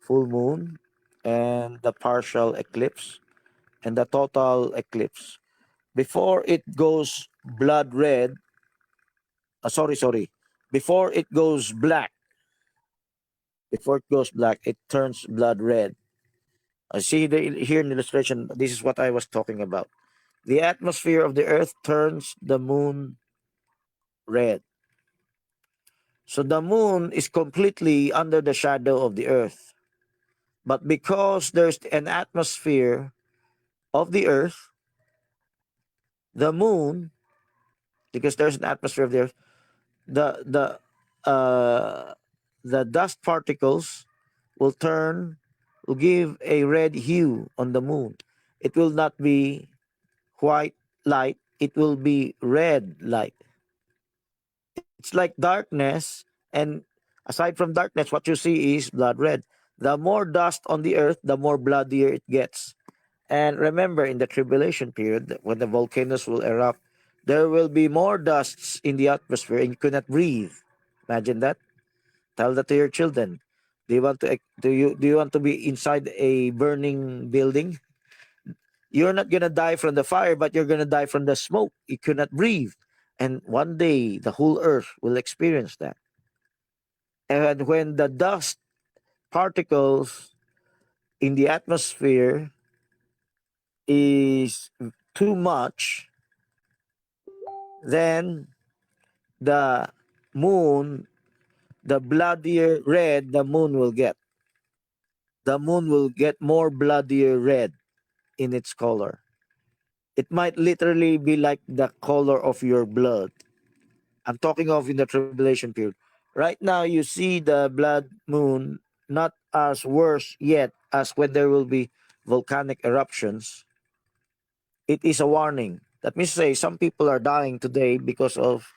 full moon and the partial eclipse and the total eclipse. Before it goes blood red, sorry, before it goes black, it turns blood red. I see here in the illustration, this is what I was talking about. The atmosphere of the earth turns the moon red. So the moon is completely under the shadow of the earth. But because there's an atmosphere of the earth, the moon, because there's an atmosphere of the earth, the the uh, the dust particles will will give a red hue on the moon. It will not be white light, it will be red light. It's like darkness, and aside from darkness, what you see is blood red. The more dust on the earth, the more bloodier it gets. And remember, in the tribulation period, when the volcanoes will erupt, there will be more dusts in the atmosphere and you cannot breathe. Imagine that. Tell that to your children. Do you want to be inside a burning building? You're not gonna die from the fire, but you're gonna die from the smoke. You cannot breathe. And one day the whole earth will experience that. And when the dust particles in the atmosphere is too much, then the moon, the bloodier red the moon will get. The moon will get more bloodier red in its color. It might literally be like the color of your blood. I'm talking of in the tribulation period. Right now, you see the blood moon not as worse yet as when there will be volcanic eruptions. It is a warning. That means to say some people are dying today because of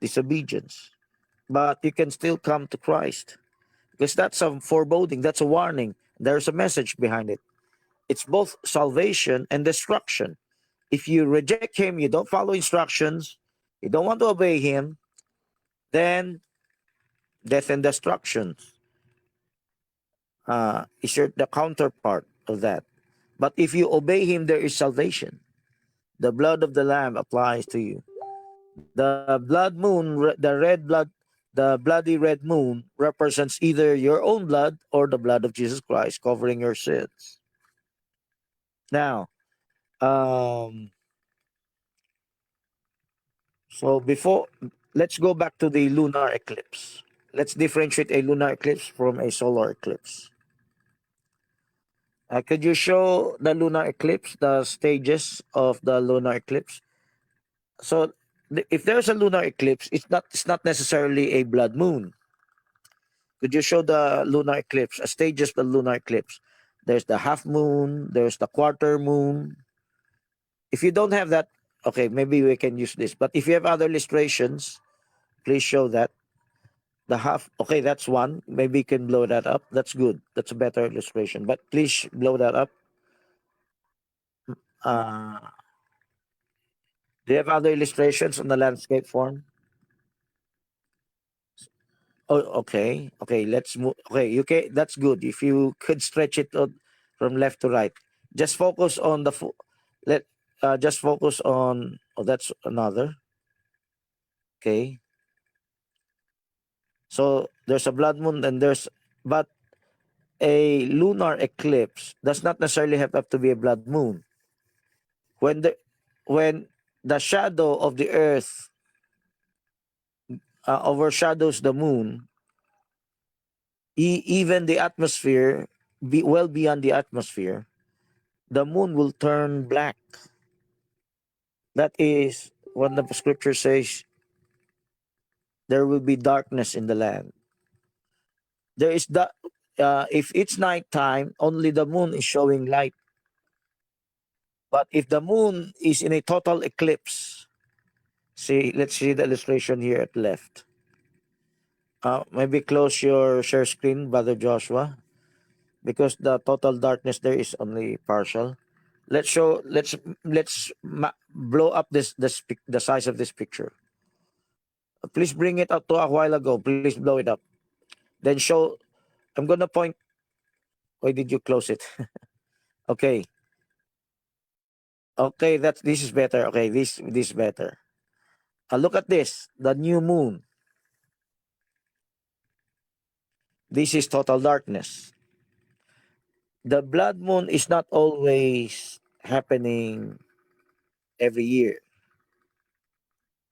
disobedience. But you can still come to Christ. Because that's a foreboding, that's a warning. There's a message behind it. It's both salvation and destruction. If you reject Him, you don't follow instructions, you don't want to obey Him, then death and destruction is the counterpart of that. But if you obey Him, there is salvation. The blood of the Lamb applies to you. The blood moon, the bloody red moon represents either your own blood or the blood of Jesus Christ covering your sins. Now, um, so before, let's go back to the lunar eclipse. Let's differentiate a lunar eclipse from a solar eclipse. Could you show the lunar eclipse, the stages of the lunar eclipse? So if there's a lunar eclipse, it's not necessarily a blood moon. Could you show the lunar eclipse? A stages of the lunar eclipse. There's the half moon. There's the quarter moon. If you don't have that, okay, maybe we can use this. But if you have other illustrations, please show that. The half, okay, that's one. Maybe you can blow that up. That's good. That's a better illustration. But please blow that up. Uh, do you have other illustrations on the landscape form? Oh, okay. Okay, let's move. Okay, you can. That's good. If you could stretch it from left to right, just focus on the. Let. Just focus on. Oh, that's another. Okay. So there's a blood moon, and but a lunar eclipse does not necessarily have to be a blood moon. When the shadow of the Earth overshadows the moon, even the atmosphere, well beyond the atmosphere, the moon will turn black. That is what the scripture says. There will be darkness in the land. There is the if it's nighttime, only the moon is showing light. But if the moon is in a total eclipse, see, let's see the illustration here at left. Maybe close your share screen, Brother Joshua, because the total darkness there is only partial. Let's show. Blow up the size of this picture. Please bring it up to a while ago. Please blow it up. Then show. I'm gonna point. Why did you close it? Okay. Okay. This is better. Okay. This is better. Look at this. The new moon. This is total darkness. The blood moon is not always happening every year,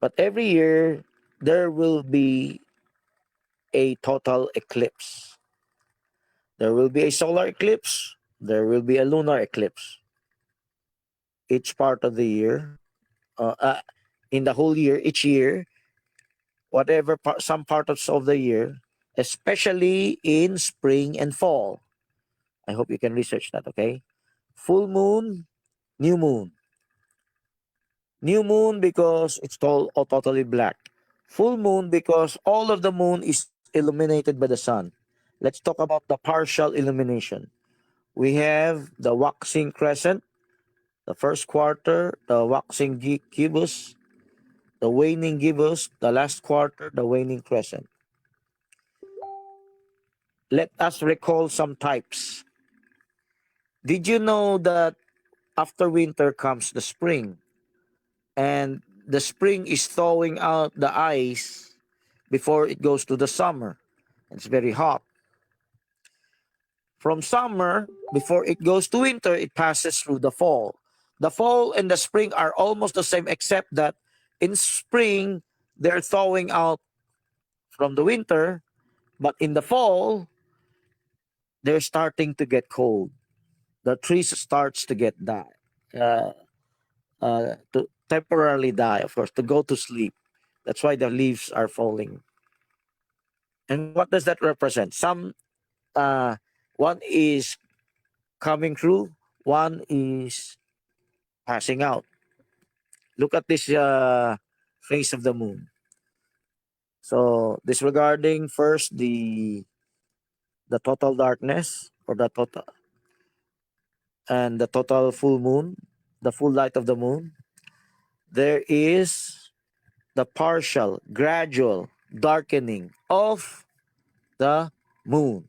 but every year there will be a total eclipse. There will be a solar eclipse. There will be a lunar eclipse. Each part of the year, uh, uh, in the whole year, each year, some part of the year, especially in spring and fall. I hope you can research that. Okay, full moon, new moon, new moon because it's totally black. Full moon because all of the moon is illuminated by the sun. Let's talk about the partial illumination. We have the waxing crescent, the first quarter, the waxing gibbous, the waning gibbous, the last quarter, the waning crescent. Let us recall some types. Did you know that after winter comes the spring? And the spring is thawing out the ice before it goes to the summer. It's very hot. From summer, before it goes to winter, it passes through the fall. The fall and the spring are almost the same, except that in spring, they're thawing out from the winter, but in the fall, they're starting to get cold. The trees starts to get uh, to temporarily die, of course, to go to sleep. That's why the leaves are falling. And what does that represent? Uh, one is coming through, one is passing out. Look at this face of the moon. So disregarding first the total darkness or the total full moon, the full light of the moon, there is the partial, gradual darkening of the moon.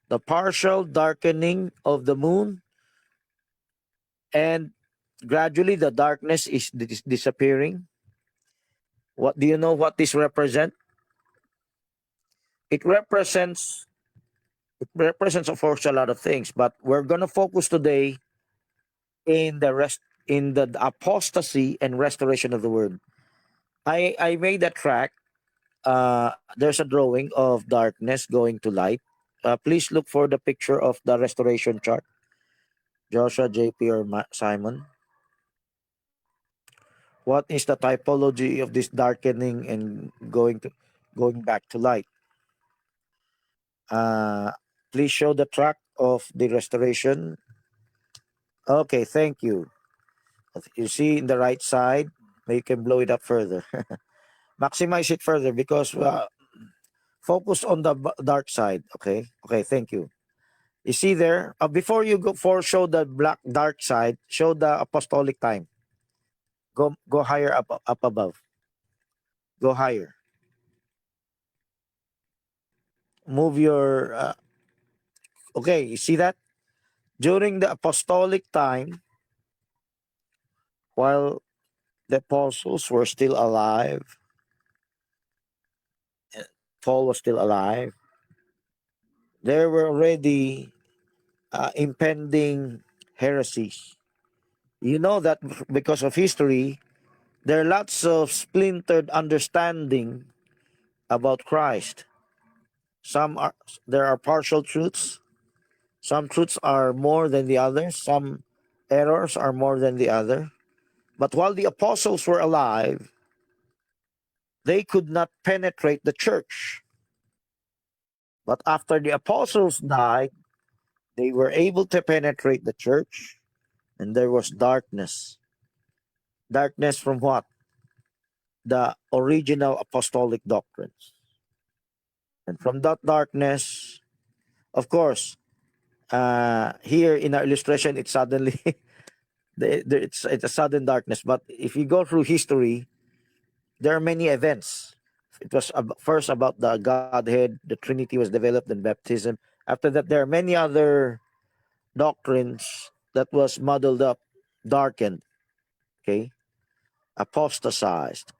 The partial darkening of the moon, and gradually the darkness is disappearing. What do you know what this represent? It represents it represents of course a lot of things, but we're gonna focus today in the apostasy and restoration of the word. I made a track. There's a drawing of darkness going to light. Please look for the picture of the restoration chart. Joshua, JP, or Simon. What is the typology of this darkening and going back to light? Uh, please show the track of the restoration. Okay, thank you. You see in the right side, you can blow it up further. Maximize it further because focus on the dark side. Okay, okay, thank you. You see there, before you go for show the black dark side, show the apostolic time. Go higher up above. Go higher. Move your okay, you see that? During the apostolic time, while the apostles were still alive, Paul was still alive, there were already impending heresies. You know that because of history, there are lots of splintered understanding about Christ. Some are there are partial truths. Some truths are more than the others. Some errors are more than the other. But while the apostles were alive, they could not penetrate the church. But after the apostles died, they were able to penetrate the church, and there was darkness. Darkness from what? The original apostolic doctrines. And from that darkness, of course, here in our illustration, it's suddenly it's a sudden darkness. But if you go through history, there are many events. It was first about the Godhead, the Trinity was developed, and baptism. After that, there are many other doctrines that was muddled up, darkened, okay, apostatized.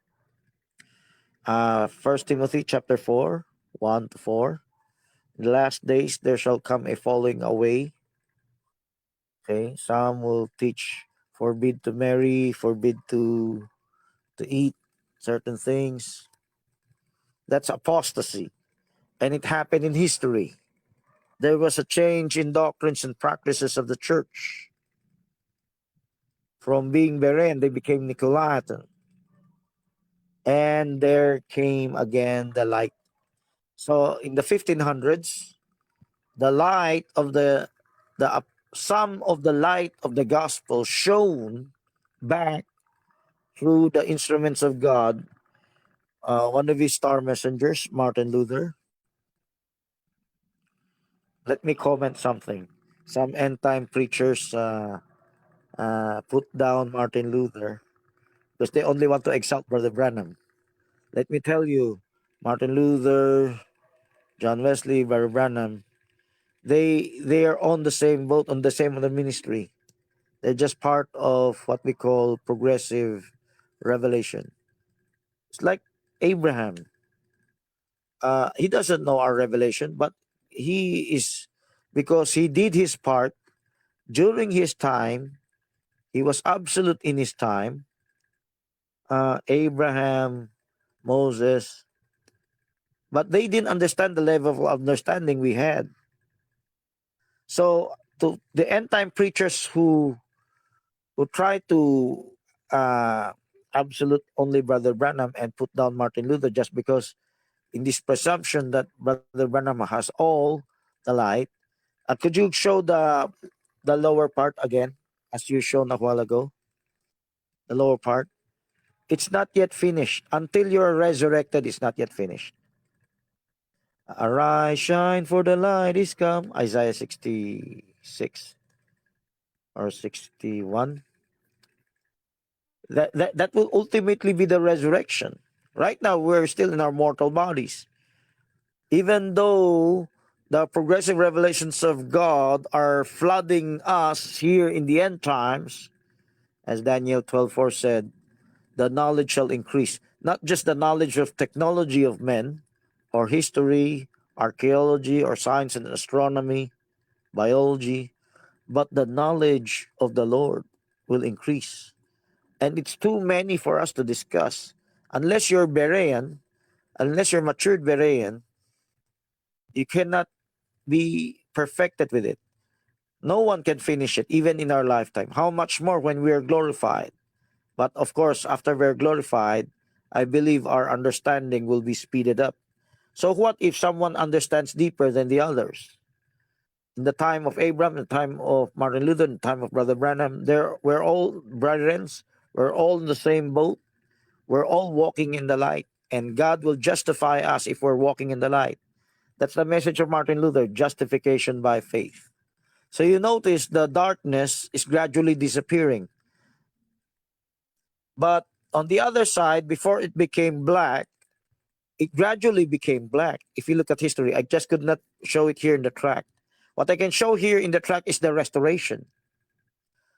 First Timothy chapter 4, 1 to 4. In the last days there shall come a falling away. Okay, some will teach forbid to marry, forbid to eat certain things. That's apostasy. And it happened in history. There was a change in doctrines and practices of the church. From being Berean, they became Nicolaitan. And there came again the light. So in the 1500s, the light of the some of the light of the gospel shone back through the instruments of God. One of his star messengers, Martin Luther. Let me comment something. Some end time preachers put down Martin Luther because they only want to exalt Brother Branham. Let me tell you, Martin Luther, John Wesley, Brother Branham, they are on the same boat, on the same ministry. They're just part of what we call progressive revelation. It's like Abraham. He doesn't know our revelation, but he is because he did his part during his time. He was absolute in his time. Abraham, Moses, but they didn't understand the level of understanding we had. So to the end time preachers who try to absolute only Brother Branham and put down Martin Luther just because in this presumption that Brother Branham has all the light. Could you show the lower part again, as you shown a while ago? The lower part. It's not yet finished. Until you are resurrected, it's not yet finished. Arise, shine, for the light is come. Isaiah 66 or 61. That will ultimately be the resurrection. Right now, we're still in our mortal bodies. Even though the progressive revelations of God are flooding us here in the end times, as Daniel 12:4 said, the knowledge shall increase. Not just the knowledge of technology of men, or history, archaeology, or science and astronomy, biology, but the knowledge of the Lord will increase. And it's too many for us to discuss. Unless you're Berean, unless you're matured Berean, you cannot be perfected with it. No one can finish it, even in our lifetime. How much more when we are glorified? But of course, after we're glorified, I believe our understanding will be speeded up. So what if someone understands deeper than the others? In the time of Abraham, the time of Martin Luther, the time of Brother Branham, we're all brethren. We're all in the same boat. We're all walking in the light. And God will justify us if we're walking in the light. That's the message of Martin Luther, justification by faith. So you notice the darkness is gradually disappearing. But on the other side, before it became black, it gradually became black. If you look at history, I just could not show it here in the track. What I can show here in the track is the restoration.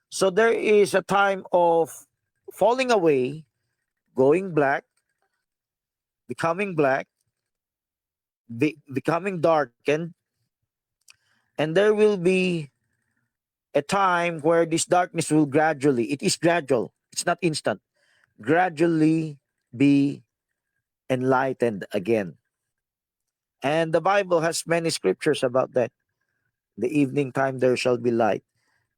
So there is a time of falling away, going black, becoming black, becoming darkened, and there will be a time where this darkness will gradually, it is gradual, it's not instant, gradually be enlightened again. And the Bible has many scriptures about that. The evening time there shall be light.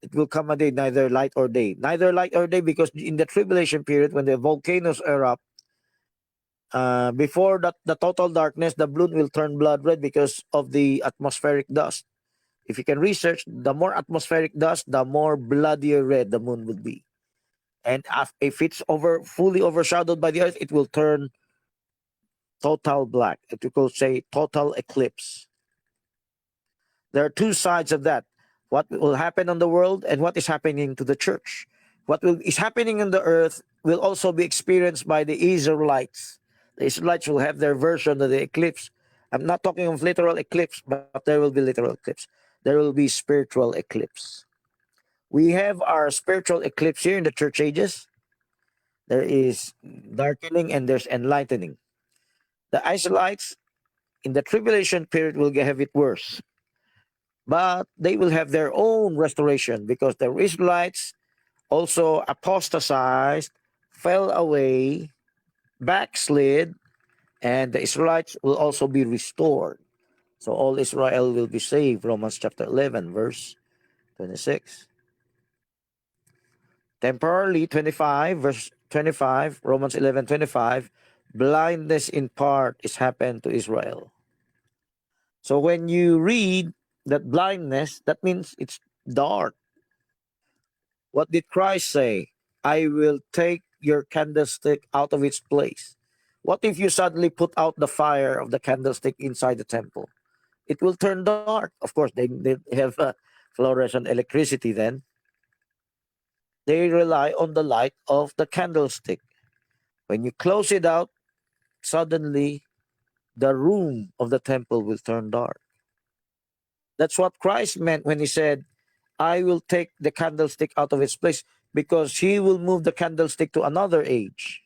It will come a day, neither light or day. Neither light or day, because in the tribulation period, when the volcanoes erupt, before that, the total darkness, the blood will turn blood red because of the atmospheric dust. If you can research, the more atmospheric dust, the more bloodier red the moon would be. And if it's fully overshadowed by the earth, it will turn total black. It will say total eclipse. There are two sides of that. What will happen on the world and what is happening to the church. Is happening on the earth will also be experienced by the Israelites. The Israelites will have their version of the eclipse. I'm not talking of literal eclipse, but there will be literal eclipse. There will be spiritual eclipse. We have our spiritual eclipse here in the church ages. There is darkening and there's enlightening. The Israelites in the tribulation period will have it worse. But they will have their own restoration because the Israelites also apostatized, fell away, backslid, and the Israelites will also be restored. So all Israel will be saved. Romans chapter 11, verse 26. Temporarily, 25, verse 25, Romans 11:25, blindness in part is happened to Israel. So when you read that blindness, that means it's dark. What did Christ say? I will take your candlestick out of its place. What if you suddenly put out the fire of the candlestick inside the temple? It will turn dark. Of course, they have fluorescent electricity then. They rely on the light of the candlestick. When you close it out, suddenly the room of the temple will turn dark. That's what Christ meant when he said, I will take the candlestick out of its place, because he will move the candlestick to another age.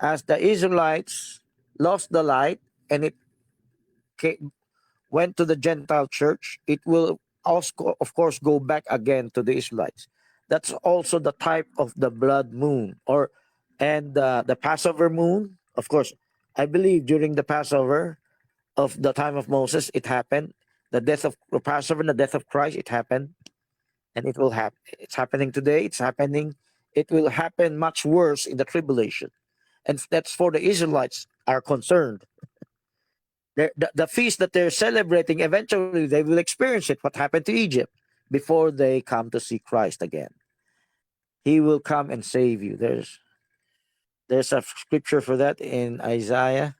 As the Israelites lost the light and it went to the Gentile church, it will also, of course, go back again to the Israelites. That's also the type of the blood moon, and the Passover moon. Of course, I believe during the Passover of the time of Moses, it happened. The death of the Passover and the death of Christ, it happened, and it will happen. It's happening today. It's happening. It will happen much worse in the tribulation, and that's for the Israelites are concerned. The feast that they're celebrating, eventually they will experience it. What happened to Egypt before they come to see Christ again? He will come and save you. There's a scripture for that in Isaiah.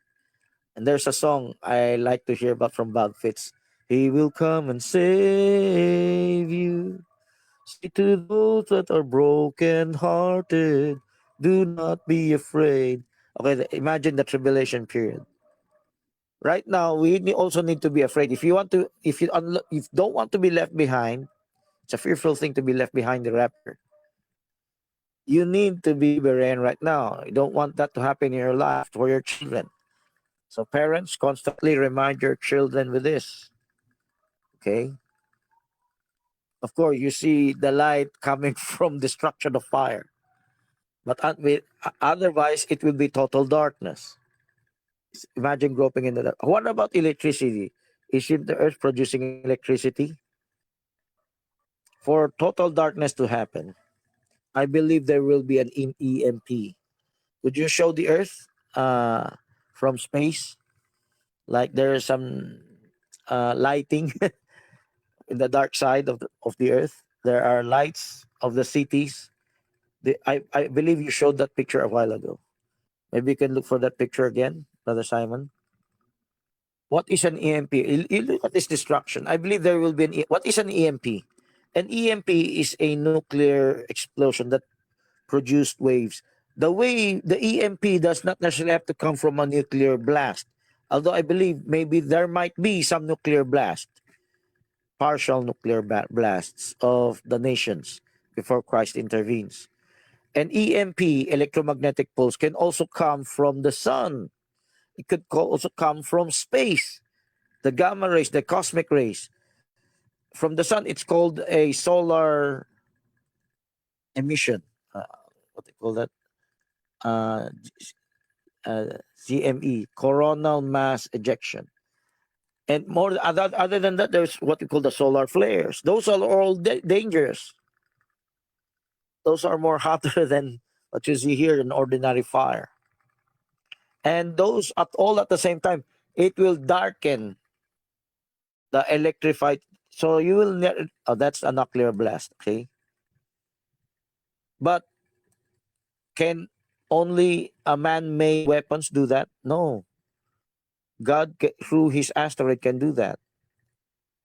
And there's a song I like to hear about from Bob Fitz. He will come and save you. Say to those that are broken hearted, do not be afraid. Okay, imagine the tribulation period. Right now, also need to be afraid. If you don't want to be left behind, it's a fearful thing to be left behind the rapture. You need to be berean right now. You don't want that to happen in your life for your children. So parents, constantly remind your children with this. Okay? Of course, you see the light coming from destruction of fire. But otherwise, it will be total darkness. Imagine groping in the dark. What about electricity? Isn't the earth producing electricity? For total darkness to happen, I believe there will be an EMP. Would you show the Earth from space? Like there is some lighting in the dark side of the Earth. There are lights of the cities. I believe you showed that picture a while ago. Maybe you can look for that picture again, Brother Simon. What is an EMP? You look at this destruction. I believe there will be what is an EMP? An EMP is a nuclear explosion that produced waves. The way the EMP does not necessarily have to come from a nuclear blast. Although I believe maybe there might be some nuclear blast, partial nuclear blasts of the nations before Christ intervenes. And EMP, electromagnetic pulse, can also come from the sun. It could also come from space, the gamma rays, the cosmic rays. From the sun, it's called a solar emission. What they call that? Uh, CME, coronal mass ejection. And more other than that, there's what we call the solar flares. Those are all dangerous. Those are more hotter than what you see here in ordinary fire. And those at all at the same time, it will darken the electrified. So you will oh, that's a nuclear blast, okay? But can only a man-made weapons do that? No. God through his asteroid can do that.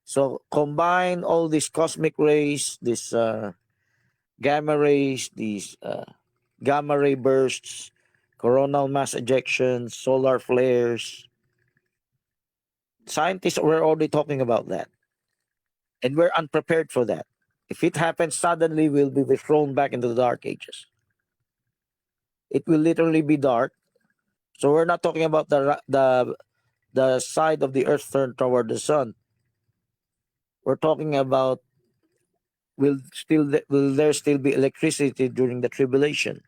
So combine all these cosmic rays, these gamma rays, these gamma ray bursts, coronal mass ejections, solar flares. Scientists were already talking about that, and we're unprepared for that. If it happens suddenly, we'll be thrown back into the dark ages. It will literally be dark. So we're not talking about the side of the earth turned toward the sun. We're talking about will there still be electricity during the tribulation?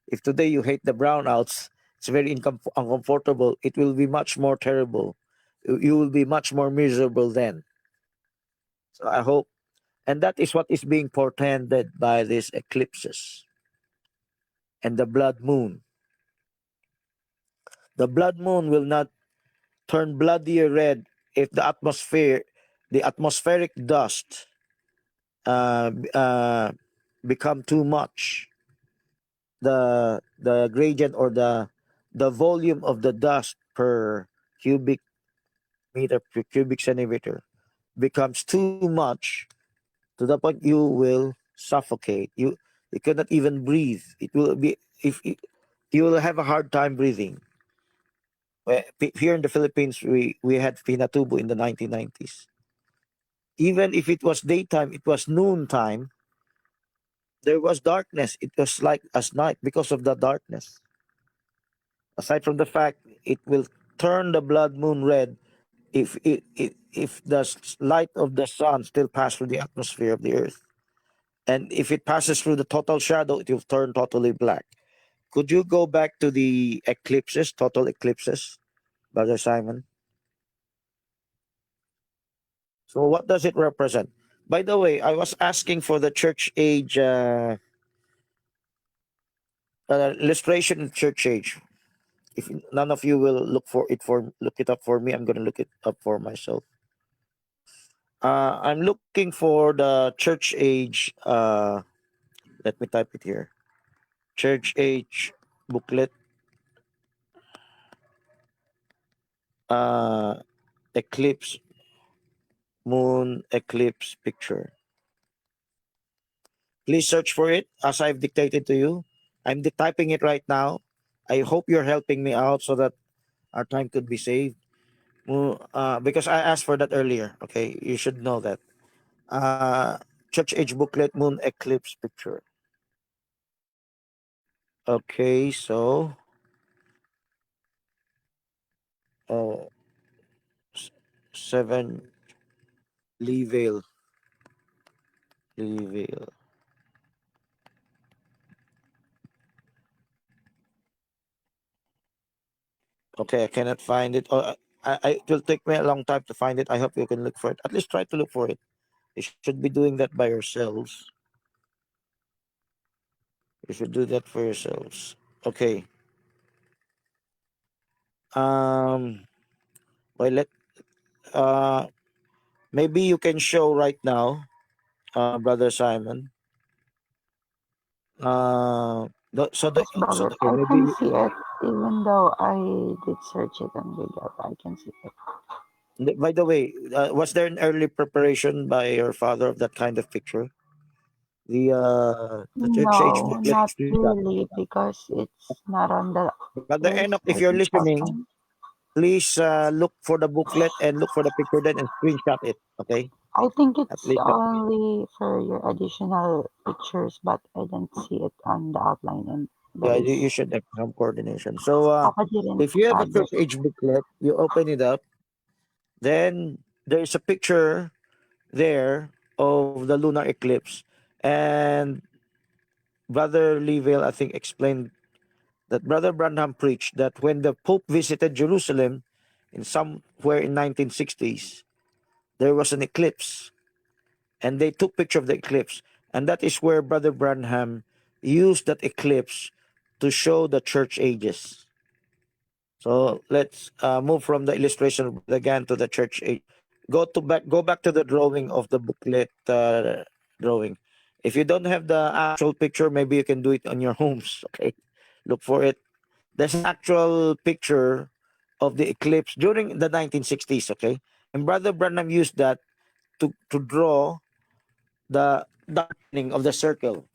If today you hate the brownouts, it's very uncomfortable. It will be much more terrible. You will be much more miserable then. So I hope, and that is what is being portended by these eclipses and the blood moon. The blood moon will not turn bloodier red if the atmospheric dust uh, uh, become too much. The gradient or the volume of the dust per cubic meter per cubic centimeter becomes too much to the point you will suffocate. You cannot even breathe. It will be if it, you will have a hard time breathing. Here in the Philippines, we had Pinatubo in the 1990s. Even if it was daytime, it was noon time. There was darkness. It was like as night because of the darkness. Aside from the fact it will turn the blood moon red if the light of the sun still pass through the atmosphere of the earth, and if it passes through the total shadow, it will turn totally black. Could you go back to the eclipses, total eclipses, Brother Simon? So what does it represent? By the way, I was asking for the church age illustration in church age. If none of you will look it up for me, I'm going to look it up for myself. I'm looking for the church age. Let me type it here. Church age booklet. Uh, eclipse, moon eclipse picture. Please search for it as I've dictated to you. I'm typing it right now. I hope you're helping me out so that our time could be saved. Because I asked for that earlier. Okay, you should know that. Church age booklet, moon eclipse picture. Okay, so uh, 7 Leevale. Leevale. Okay, I cannot find it. It will take me a long time to find it. I hope you can look for it. At least try to look for it. You should be doing that by yourselves. You should do that for yourselves. Okay. Um. Well, uh maybe you can show right now, Brother Simon.
Yes, brother,
Okay,
I can
maybe
see it. Even though I did search it on Google, I can see it.
by the way, was there an early preparation by your father of that kind of picture? The church age
No,
booklet
not
includes that.
really, because it's not on the
Brother
first
Enoch, if you're
written
listening,
outline.
please look for the booklet and look for the picture then and screenshot it. Okay,
I think
at
it's
least
only for your additional pictures, but I didn't see it on the outline, and
yeah,
there
you
is
should have some coordination. So
Papa didn't
if you have a
add
church
it.
age booklet, you open it up, then there is a picture there of the lunar eclipse, and Brother Leeville, I think, explained that Brother Branham preached that when the Pope visited Jerusalem in somewhere in 1960s, there was an eclipse, and they took picture of the eclipse, and that is where Brother Branham used that eclipse to show the church ages. So let's move from the illustration again to the church age. Go back to the drawing of the booklet drawing. If you don't have the actual picture, maybe you can do it on your homes. Okay, look for it. There's an actual picture of the eclipse during the 1960s. Okay, and Brother Branham used that to draw the darkening of the circle.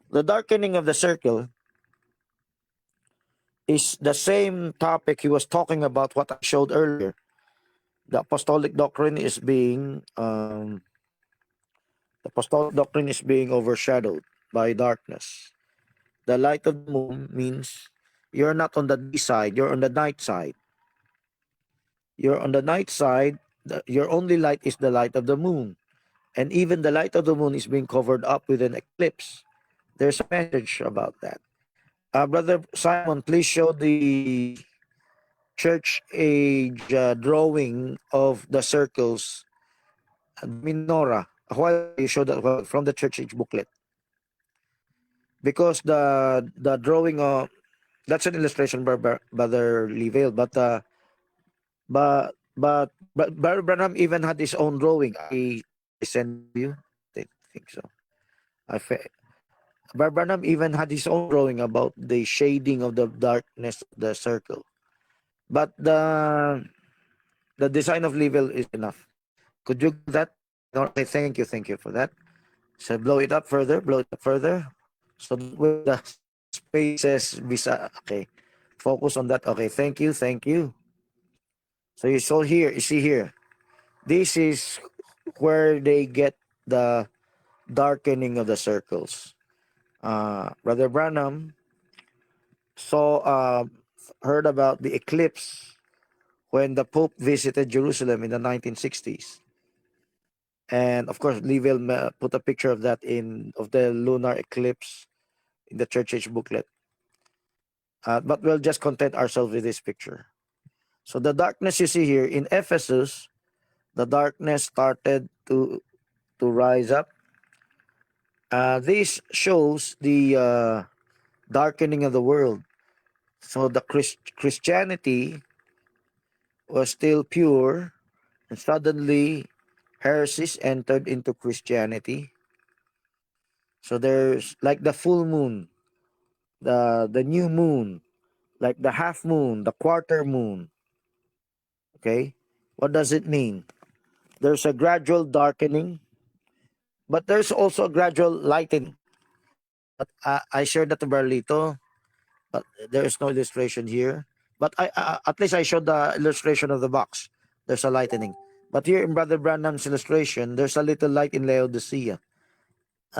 The darkening of the circle is the same topic he was talking about. What I showed earlier, the apostolic doctrine is being overshadowed by darkness. The light of the moon means you're not on the day side, you're on the night side. You're on the night side, your only light is the light of the moon. And even the light of the moon is being covered up with an eclipse. There's a message about that. Brother Simon, please show the church age drawing of the circles, the menorah. A while ago, you showed that a while from the church age booklet, because the drawing of that's an illustration by Brother Leeville, but Brother Branham even had his own drawing. I sent it to you. I think so. I fe- Brother Branham even had his own drawing about the shading of the darkness of the circle. But the design of Leeville is enough. Could you go that? Okay, thank you for that. So blow it up further. So that way the spaces okay. Focus on that. Okay, thank you. So you see here. This is where they get the darkening of the circles. Brother Branham saw heard about the eclipse when the Pope visited Jerusalem in the 1960s. And of course, Leeville put a picture of that in of the lunar eclipse in the church age booklet. But we'll just content ourselves with this picture. So the darkness you see here in Ephesus, the darkness started to rise up. This shows the darkening of the world. So the Christianity was still pure, and suddenly heresies entered into Christianity. So there's like the full moon, the new moon, like the half moon, the quarter moon. Okay, what does it mean? There's a gradual darkening, but there's also a gradual lightening. But I shared that to Barlito, but there is no illustration here. But at least I showed the illustration of the box. There's a lightening. But here in Brother Branham's illustration, there's a little light in Laodicea.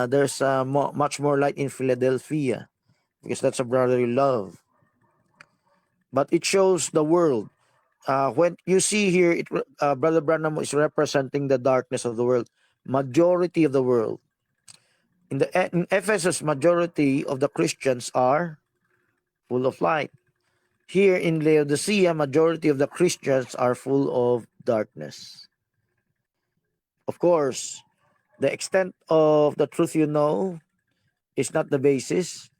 There's much more light in Philadelphia, because that's a brotherly love. But it shows the world. When you see here, Brother Branham is representing the darkness of the world, majority of the world. In Ephesus, majority of the Christians are full of light. Here in Laodicea, majority of the Christians are full of darkness. Of course, the extent of the truth you know It's not the basis.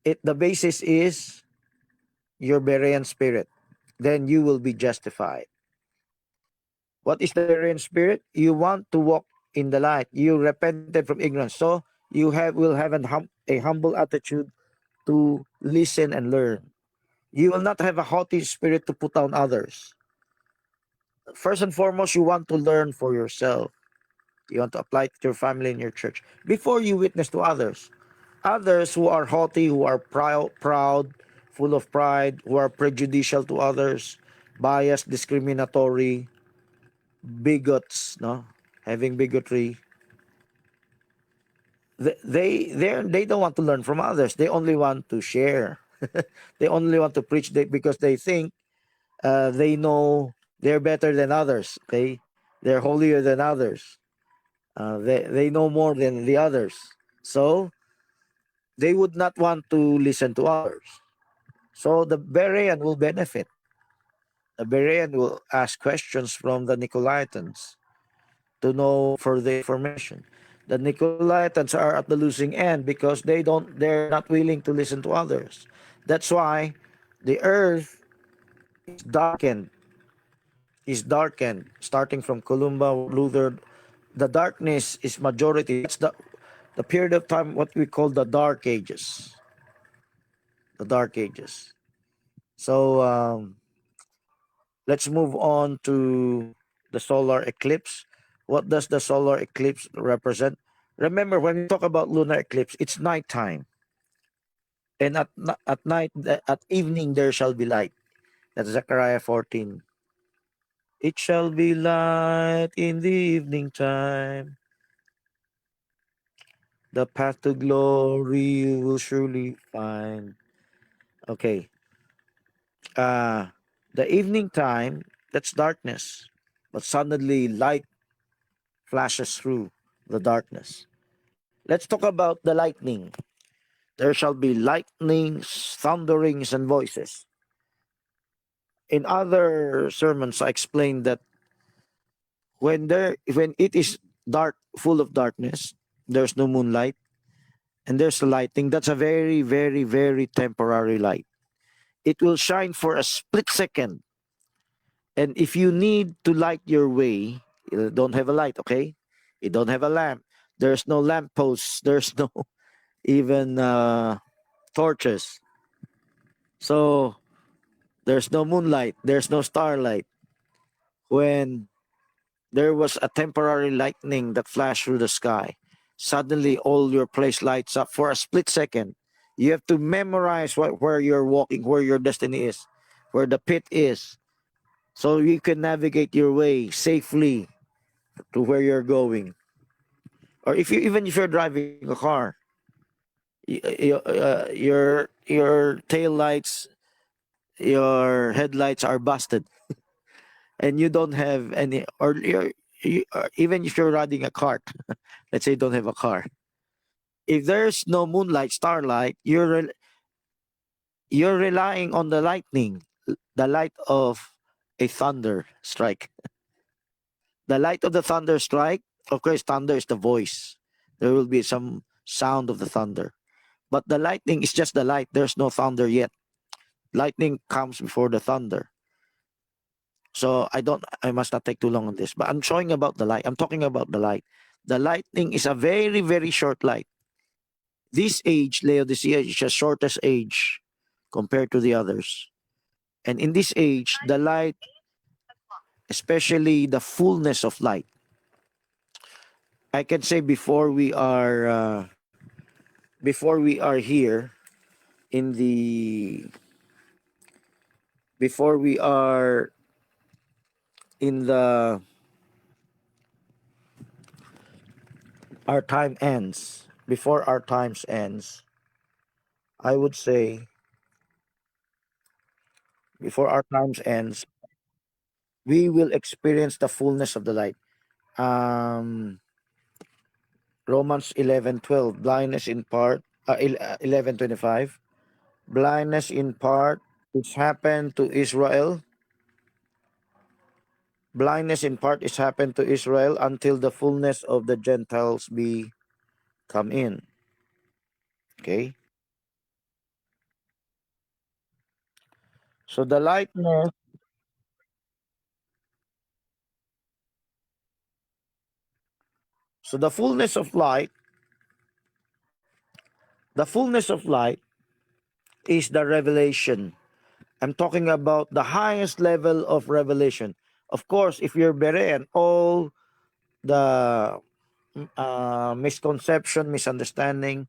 The basis is your Berean spirit. Then you will be justified. What is the Berean spirit? You want to walk in the light. You repented from ignorance. So you will have a humble attitude to listen and learn. You will not have a haughty spirit to put down others. First and foremost, you want to learn for yourself. You want to apply it to your family and your church before you witness to others. Others who are haughty, who are proud, full of pride, who are prejudicial to others, biased, discriminatory, bigots, no, having bigotry. They don't want to learn from others. They only want to share. They only want to preach because they think they know they're better than others. They're holier than others. They know more than the others. So they would not want to listen to others. So the Berean will benefit. The Berean will ask questions from the Nicolaitans to know further information. The Nicolaitans are at the losing end because they're not willing to listen to others. That's why the earth is darkened, starting from Columba, Luther. The darkness is majority. That's the period of time what we call the Dark Ages. The Dark Ages. So let's move on to the solar eclipse. What does the solar eclipse represent? Remember, when we talk about lunar eclipse, it's nighttime, and at night, at evening, there shall be light. That's Zechariah 14. It shall be light in the evening time. The path to glory you will surely find. Okay. Uh the evening time, that's darkness. But suddenly light flashes through the darkness. Let's talk about the lightning. There shall be lightnings, thunderings, and voices. In other sermons, I explained that when it is dark, full of darkness, there's no moonlight, and there's a lightning. That's a very, very, very temporary light. It will shine for a split second, and if you need to light your way, you don't have a light, okay? You don't have a lamp. There's no lamp posts. There's no even torches. So there's no moonlight. There's no starlight. When there was a temporary lightning that flashed through the sky, suddenly all your place lights up for a split second. You have to memorize where you're walking, where your destiny is, where the pit is, so you can navigate your way safely to where you're going. Or even if you're driving a car, your tail lights, your headlights are busted, and you don't have any, or even if you're riding a cart, let's say you don't have a car. If there's no moonlight, starlight, you're relying on the lightning, the light of a thunder strike. The light of the thunder strike, of course, thunder is the voice. There will be some sound of the thunder. But the lightning is just the light. There's no thunder yet. Lightning comes before the thunder. So I must not take too long on this, but I'm showing about the light. I'm talking about the light. The lightning is a very, very short light. This age, Laodicea, is the shortest age compared to the others. And in this age, the light, especially the fullness of light, I can say before we are here in the before we are in the our time ends, before our times ends, I would say before our times ends, we will experience the fullness of the light. Um, Romans 11:12, blindness in part, 11:25, blindness in part, which happened to Israel. Blindness in part is happened to Israel until the fullness of the Gentiles be come in. Okay, so the lightness, so the fullness of light is the revelation. I'm talking about the highest level of revelation. Of course, if you're Berean, all the misconception, misunderstanding,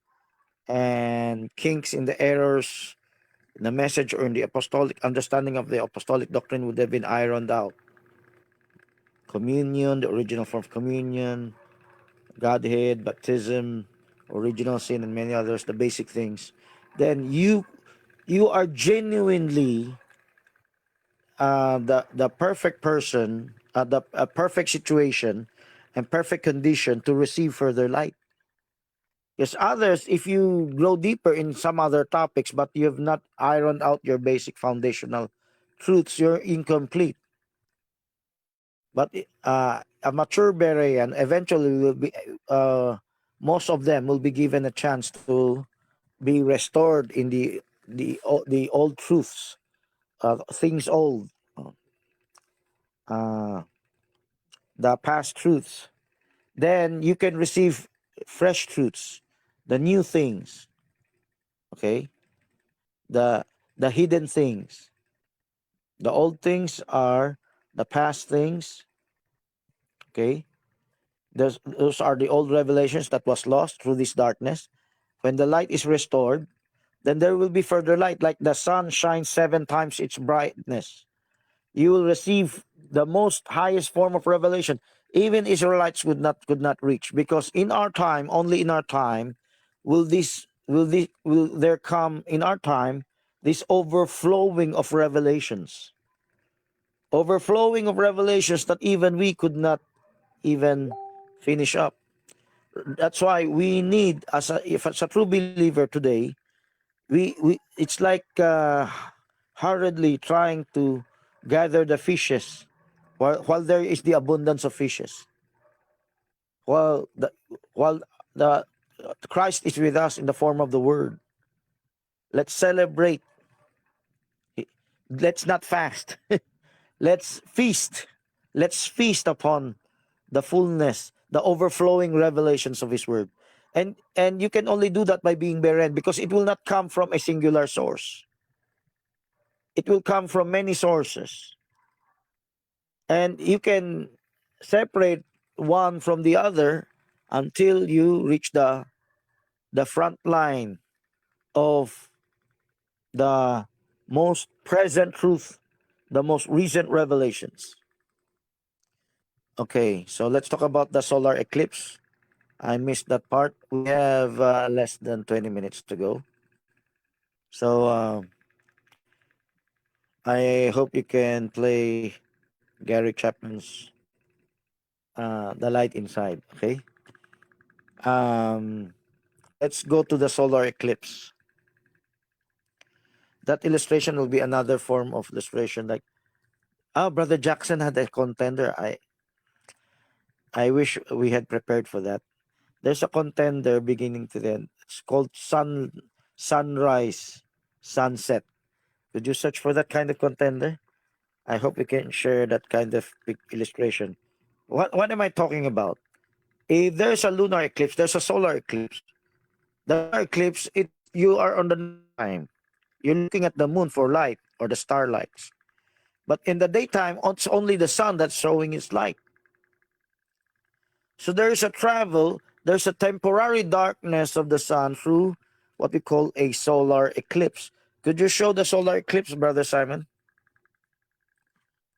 and kinks in the errors, in the message, or in the apostolic understanding of the apostolic doctrine would have been ironed out. Communion, the original form of communion, Godhead, baptism, original sin, and many others, the basic things. Then you are genuinely the perfect person, the perfect situation, and perfect condition to receive further light. Yes, others, if you grow deeper in some other topics, but you have not ironed out your basic foundational truths, you're incomplete. But a mature Berean eventually will be, most of them will be given a chance to be restored in the old truths, things old, uh, the past truths. Then you can receive fresh truths, the new things. Okay, the hidden things. The old things are the past things. Okay, those are the old revelations that was lost through this darkness. When the light is restored, then there will be further light, like the sun shines 7 times its brightness. You will receive the most highest form of revelation. Even Israelites could not reach, because in our time, only in our time, will there come in our time this overflowing of revelations, that even we could not even finish up. That's why we need, as a true believer today, we it's like hurriedly trying to gather the fishes while there is the abundance of fishes, while the Christ is with us in the form of the word. Let's celebrate. Let's not fast. Let's feast. Let's feast upon the fullness, the overflowing revelations of his word. And you can only do that by being beren, because it will not come from a singular source. It will come from many sources. And you can separate one from the other until you reach the front line of the most present truth, the most recent revelations. Okay, so let's talk about the solar eclipse. I missed that part. We have less than 20 minutes to go. So I hope you can play Gary Chapman's The Light Inside. Okay. Um, let's go to the solar eclipse. That illustration will be another form of illustration. Like, Brother Jackson had a contender. I wish we had prepared for that. There's a contender beginning to the end. It's called sunrise, sunset. Could you search for that kind of contender? I hope we can share that kind of illustration. What am I talking about? If there's a lunar eclipse, there's a solar eclipse. The lunar eclipse, you are on the nighttime. You're looking at the moon for light or the starlights. But in the daytime, it's only the sun that's showing its light. So there is a travel, there's a temporary darkness of the sun through what we call a solar eclipse. Could you show the solar eclipse, Brother Simon?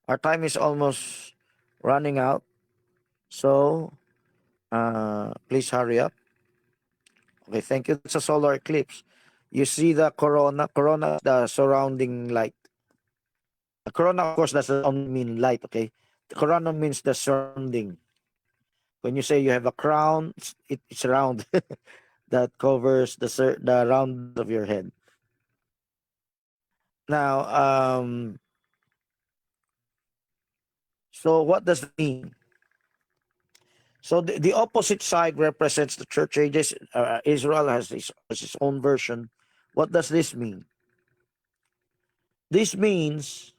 Our time is almost running out. So please hurry up. Okay, thank you. That's a solar eclipse. You see the corona. Corona is the surrounding light. The corona, of course, doesn't only mean light, okay? The corona means the surrounding. When you say you have a crown, it's round that covers the roundness of your head. Now, so what does that mean? So the opposite side represents the church ages. Israel has its own version. What does this mean? This means,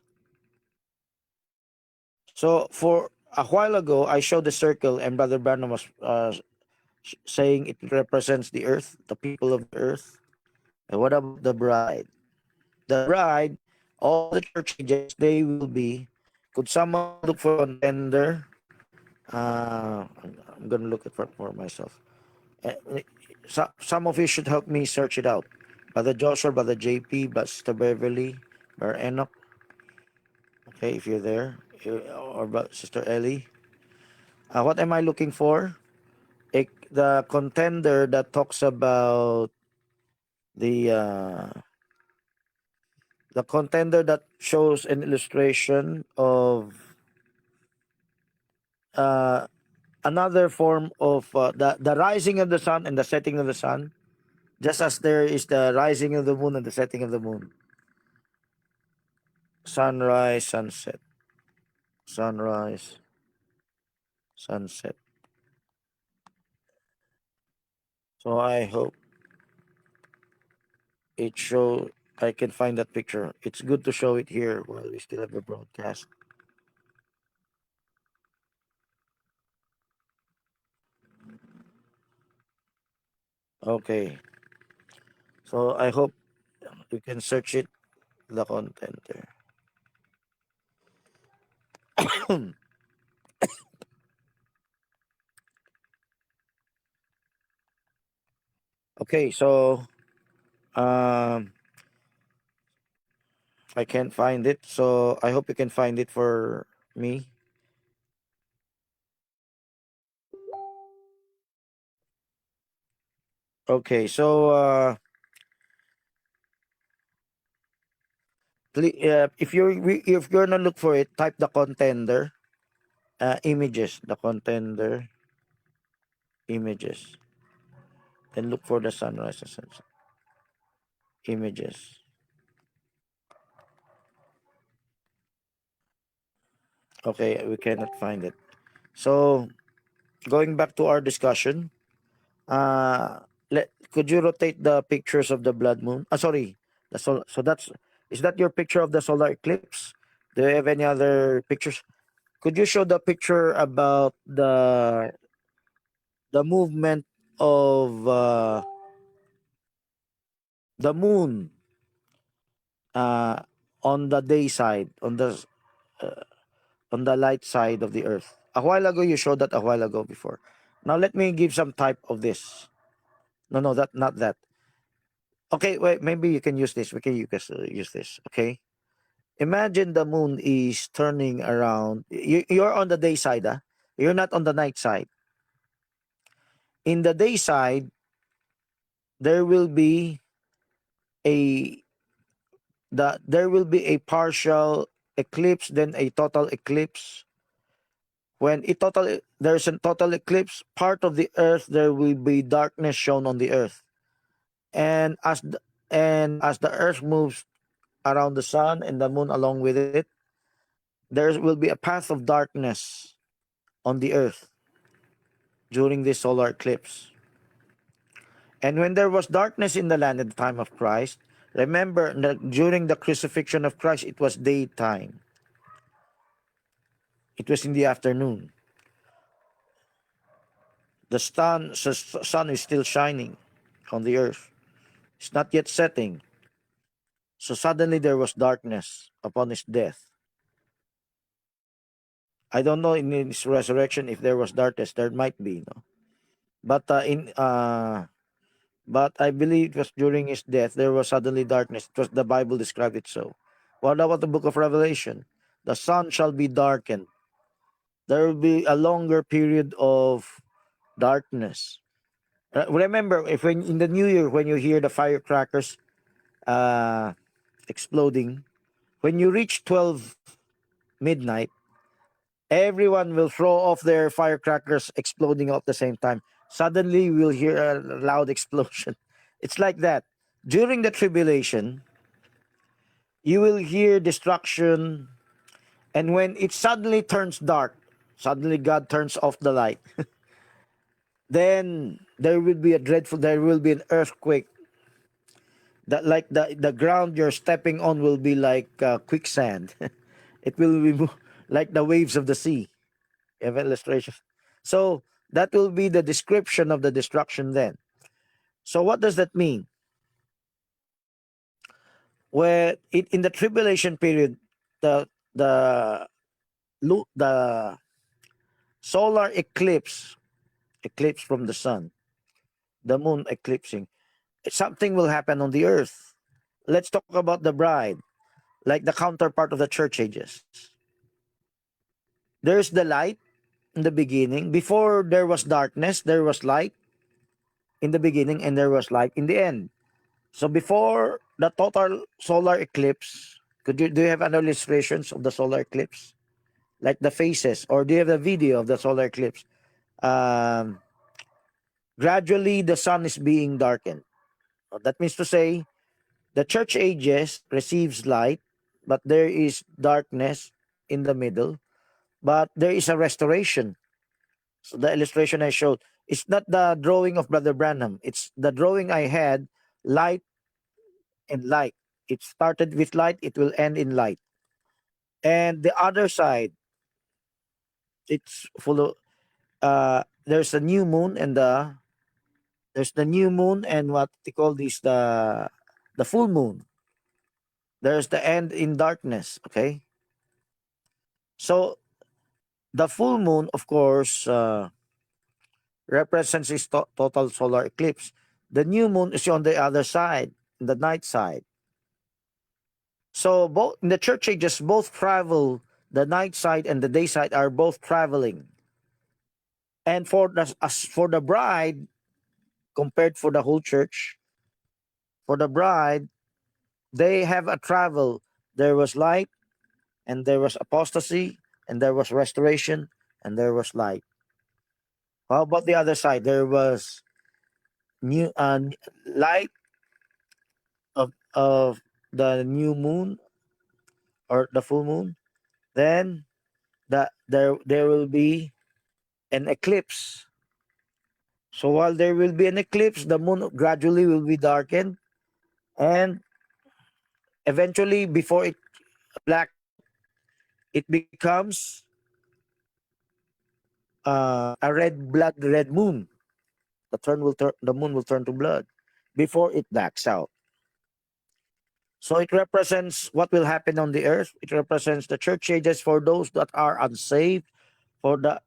so for a while ago, I showed the circle, and Brother Branham was saying it represents the earth, the people of the earth. And what about the bride? The bride, all the church ages, they will be. Could someone look for contender? I'm gonna look it for myself. Uh, some of you should help me search it out. Brother Joshua, Brother JP, Sister Beverly, Brother Enoch. Okay, if you're there, or Sister Ellie. What am I looking for? The contender that talks about the uh, the contender that shows an illustration of uh, another form of the rising of the sun and the setting of the sun, just as there is the rising of the moon and the setting of the moon. Sunrise, sunset, sunrise, sunset. So I hope it show I can find that picture. It's good to show it here while we still have a broadcast. Okay. So I hope you can search it, the content there. Okay, so um I can't find it. So I hope you can find it for me. Okay, so if you're gonna look for it, type the contender images, the contender images. Then look for the sunrise and sunset images. Okay, we cannot find it. So going back to our discussion, could you rotate the pictures of the blood moon? Sorry, so that's is that your picture of the solar eclipse? Do you have any other pictures? Could you show the picture about the movement of the moon uh, on the day side, uh, on the light side of the earth? A while ago, you showed that a while ago before. Now let me give some type of this. No, that not that. Okay, wait. Maybe you can use this. We can use this. Okay. Imagine the moon is turning around. You're on the day side. You're not on the night side. In the day side, there will be a there will be a partial eclipse, then a total eclipse. When there's a total eclipse, part of the earth there will be darkness shown on the earth, and as the earth moves around the sun and the moon along with it, there will be a path of darkness on the earth during this solar eclipse. And when there was darkness in the land at the time of Christ, remember that during the crucifixion of Christ, it was daytime. It was in the afternoon. The sun is still shining on the earth. It's not yet setting. So suddenly there was darkness upon his death. I don't know in his resurrection if there was darkness. There might be, no. But but I believe it was during his death there was suddenly darkness. It was the Bible described it so. What about the book of Revelation? The sun shall be darkened. There will be a longer period of darkness. Remember, if when in the New Year when you hear the firecrackers uh, exploding, when you reach 12 midnight, everyone will throw off their firecrackers exploding at the same time. Suddenly, we'll hear a loud explosion. It's like that. During the tribulation, you will hear destruction, and when it suddenly turns dark, suddenly God turns off the light. then there will be an earthquake, that like the ground you're stepping on will be like quicksand. It will be like the waves of the sea. You have illustrations. So that will be the description of the destruction then. So what does that mean? Where in the tribulation period, the the solar eclipse from the sun, the moon eclipsing, something will happen on the earth. Let's talk about the bride, like the counterpart of the church ages. There's the light in the beginning. Before there was darkness, there was light in the beginning, and there was light in the end. So before the total solar eclipse, do you have an illustrations of the solar eclipse, like the phases, or do you have the video of the solar eclipse? Um, Gradually, the sun is being darkened. That means to say, the church ages receives light, but there is darkness in the middle. But there is a restoration. So the illustration I showed, it's not the drawing of Brother Branham. It's the drawing I had, light and light. It started with light, it will end in light. And the other side, it's full of there's a new moon and the new moon and what they call this, the full moon. There's the end in darkness. Okay, so the full moon, of course, represents this total solar eclipse. The new moon is on the other side, the night side. So both in the church ages, both travel. The night side and the day side are both traveling. And for the bride, compared for the whole church, for the bride, they have a travel. There was light, and there was apostasy, and there was restoration, and there was light. How about the other side? There was new light of the new moon or the full moon. Then there will be an eclipse. So while there will be an eclipse, the moon gradually will be darkened, and eventually, before it black out, it becomes red moon. The moon will turn to blood before it blacks out. So it represents what will happen on the earth. It represents the church ages for those that are unsaved, for the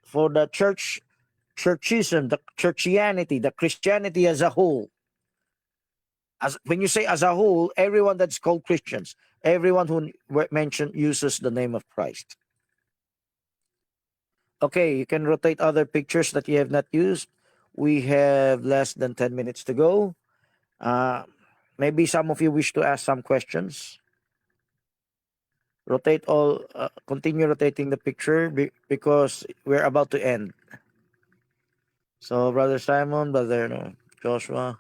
churchism, the churchianity, the Christianity as a whole. As when you say as a whole, everyone that's called Christians, everyone who mentioned uses the name of Christ. Okay, you can rotate other pictures that you have not used. We have less than 10 minutes to go. Uh, Maybe some of you wish to ask some questions. Continue rotating the picture because we're about to end. So, Brother Simon, Brother Joshua.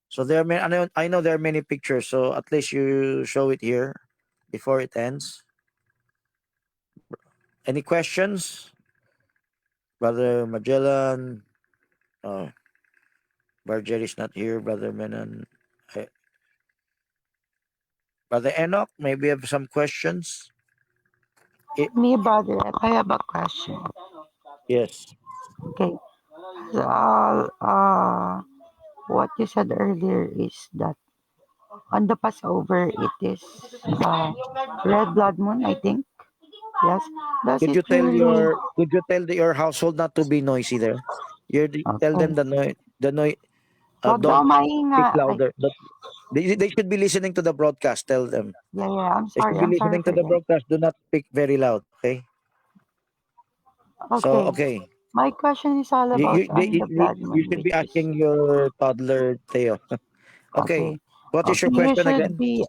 So I know there are many pictures, so at least you show it here before it ends. Any questions? Brother Magellan, oh, Barger is not here. Brother Menon, eh, Brother Enoch, maybe have some questions. I
Me, brother, I have a question.
yes.
Okay. What you said earlier is that on the Passover, it is red blood moon, I think. Yes. Does
Could
it
you tell
really?
your household not to be noisy there? Tell them
Okay.
the noise.
Wag daw
Don't
maingay.
speak louder. They should be listening to the broadcast. Tell them
Yeah, yeah. I'm
they should
sorry.
be
I'm sorry
listening to
for
the
that.
broadcast. Do not speak very loud. Okay. So
Okay.
okay,
My question is all
you
about
you, they,
on the blood
you
moon,
should
which
be
is
asking your toddler Theo. Okay.
okay.
What is your
Okay, you
question
should
again?
be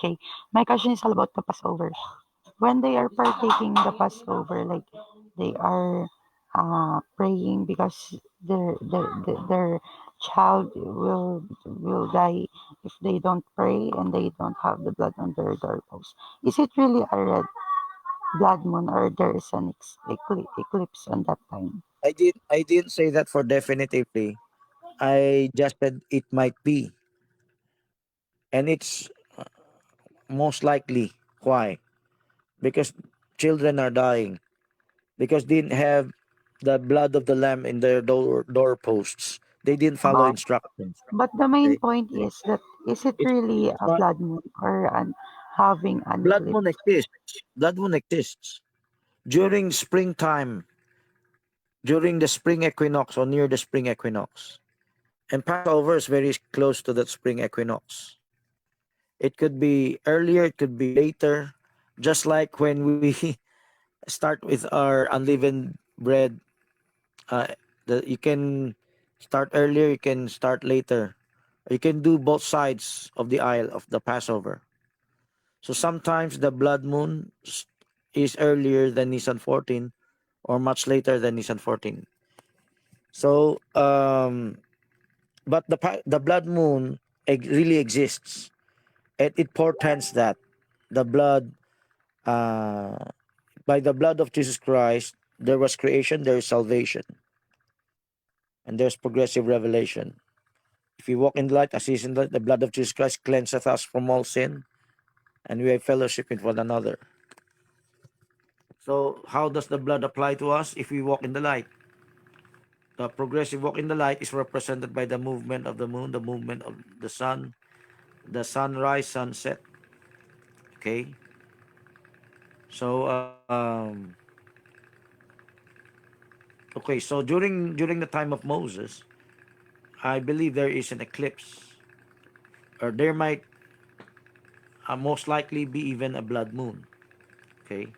okay. My question is all about the Passover. When they are partaking the Passover, like they are praying because their child will die if they don't pray and they don't have the blood on their doorpost. Is it really a red blood moon or there is an eclipse on that time?
I didn't say that for definitively. I just said it might be, and it's most likely. Why? Because children are dying because they didn't have the blood of the lamb in their doorposts. They didn't follow
Uh,
instructions.
but the main
Okay,
point is that is it
it's
really
it's
a
not
blood moon or having an
blood
eclipse?
moon exists. Blood moon exists during springtime, during the spring equinox or near the spring equinox. And Passover is very close to that spring equinox. It could be earlier, it could be later. Just like when we start with our unleavened bread, uh, you can start earlier, you can start later. You can do both sides of the aisle of the Passover. So sometimes the blood moon is earlier than Nissan 14 or much later than Nissan 14. So, but the blood moon really exists. It portends that the blood, uh, by the blood of Jesus Christ, there was creation, there is salvation, and there's progressive revelation. If we walk in the light, as he is in the light, the blood of Jesus Christ cleanseth us from all sin, and we have fellowship with one another. So, how does the blood apply to us if we walk in the light? The progressive walk in the light is represented by the movement of the moon, the movement of the sun, the sunrise, sunset. Okay, so okay, so during the time of Moses, I believe there is an eclipse, or there might most likely be even a blood moon. Okay,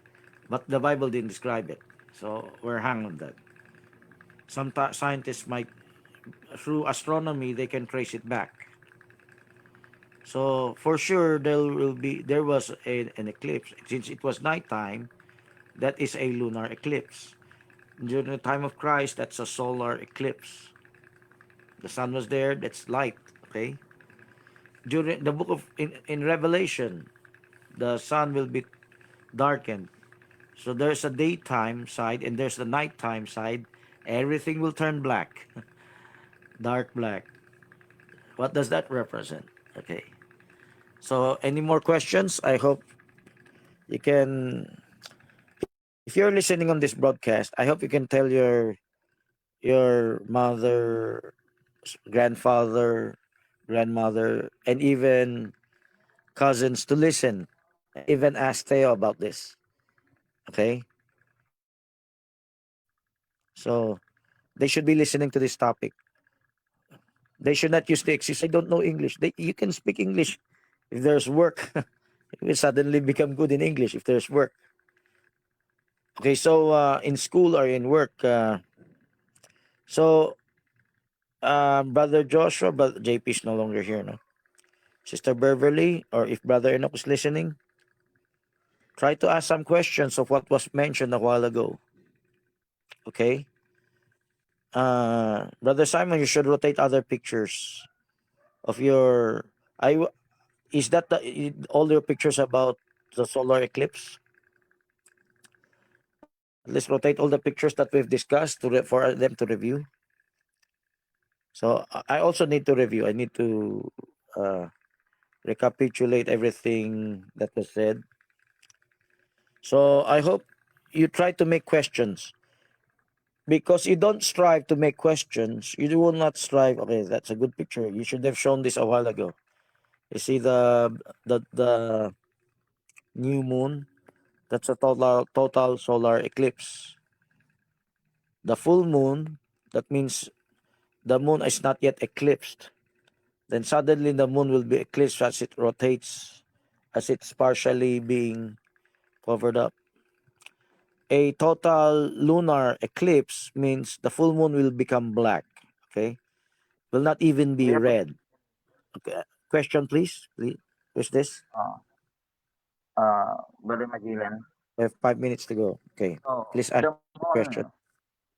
but the Bible didn't describe it, so we're hung on that. Some scientists might, through astronomy, they can trace it back. So for sure there was an eclipse since it was nighttime. That is a lunar eclipse. During the time of Christ, that's a solar eclipse. The sun was there. That's light. Okay. During the book of in Revelation, the sun will be darkened. So there's a daytime side and there's the nighttime side. Everything will turn black, dark black. What does that represent? Okay. So any more questions? I hope you can. If you're listening on this broadcast, I hope you can tell your mother, grandfather, grandmother, and even cousins to listen, and even ask Theo about this. Okay, so they should be listening to this topic. They should not use the excuse, "I don't know English." You can speak English if there's work. You will suddenly become good in English if there's work. Okay, so in school or in work, so Brother Joshua, but JP is no longer here, no. Sister Beverly, or if Brother Enoch is listening, try to ask some questions of what was mentioned a while ago. Okay? Brother Simon, you should rotate other pictures of your. I is that all your pictures about the solar eclipse? At least rotate all the pictures that we've discussed for them to review. So I also need to review. I need to uh, recapitulate everything that was said. So I hope you try to make questions because you don't strive to make questions. You will not strive. Okay, that's a good picture. You should have shown this a while ago. You see the new moon. That's a total solar eclipse. The full moon. That means the moon is not yet eclipsed. Then suddenly the moon will be eclipsed as it rotates, as it's partially being covered up. A total lunar eclipse means the full moon will become black. Okay, will not even be
We have
red. Okay. Question, please. Please. Who's this?
Brother Magellan.
We have 5 minutes to go. Okay.
So
Please ask
the
your question.
moon,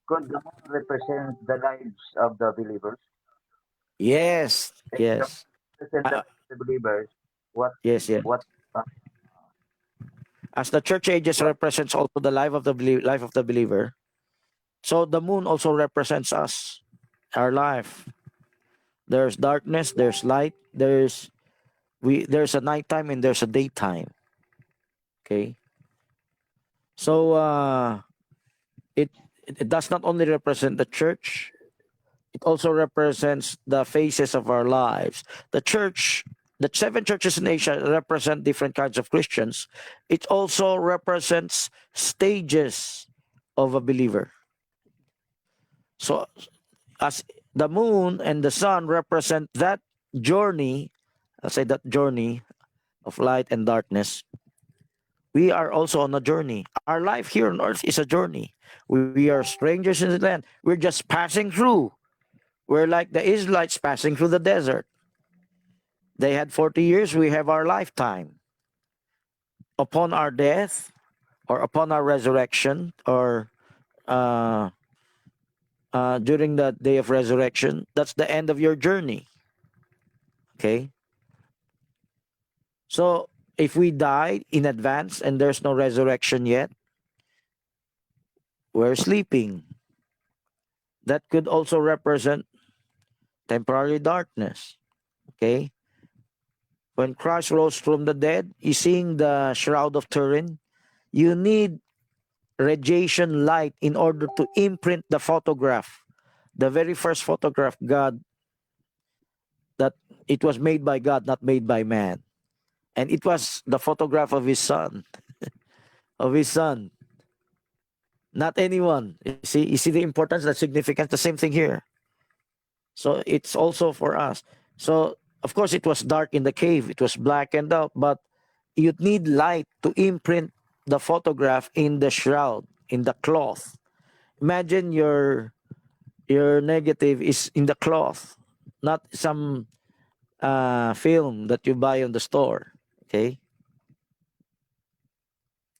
could the moon represent the lives of the believers?
Yes.
If the
Yes.
moon represents the
Uh,
lives of the believers, what
yes. Yes.
what uh,
As the church ages
what
represents also the life of the life of the believer. So the moon also represents us, our life. There's darkness, there's light, there's a nighttime and there's a daytime. Okay. So it it does not only represent the church, it also represents the phases of our lives. The church, the seven churches in Asia represent different kinds of Christians. It also represents stages of a believer. So as the moon and the sun represent that journey, I'll say that journey of light and darkness, we are also on a journey. Our life here on earth is a journey. We are strangers in the land. We're just passing through. We're like the Israelites passing through the desert. They had 40 years, we have our lifetime. Upon our death or upon our resurrection or uh, during the day of resurrection, that's the end of your journey. Okay? So if we died in advance and there's no resurrection yet, we're sleeping. That could also represent temporary darkness. Okay? When Christ rose from the dead, you seeing the shroud of Turin, you need radiation light in order to imprint the photograph. The very first photograph, God, that it was made by God, not made by man. And it was the photograph of his son, of his son, not anyone. You see the importance, the significance, the same thing here. So it's also for us. So of course it was dark in the cave, it was blackened out, but you'd need light to imprint the photograph in the shroud, in the cloth. Imagine your negative is in the cloth, not some film that you buy on the store. Okay,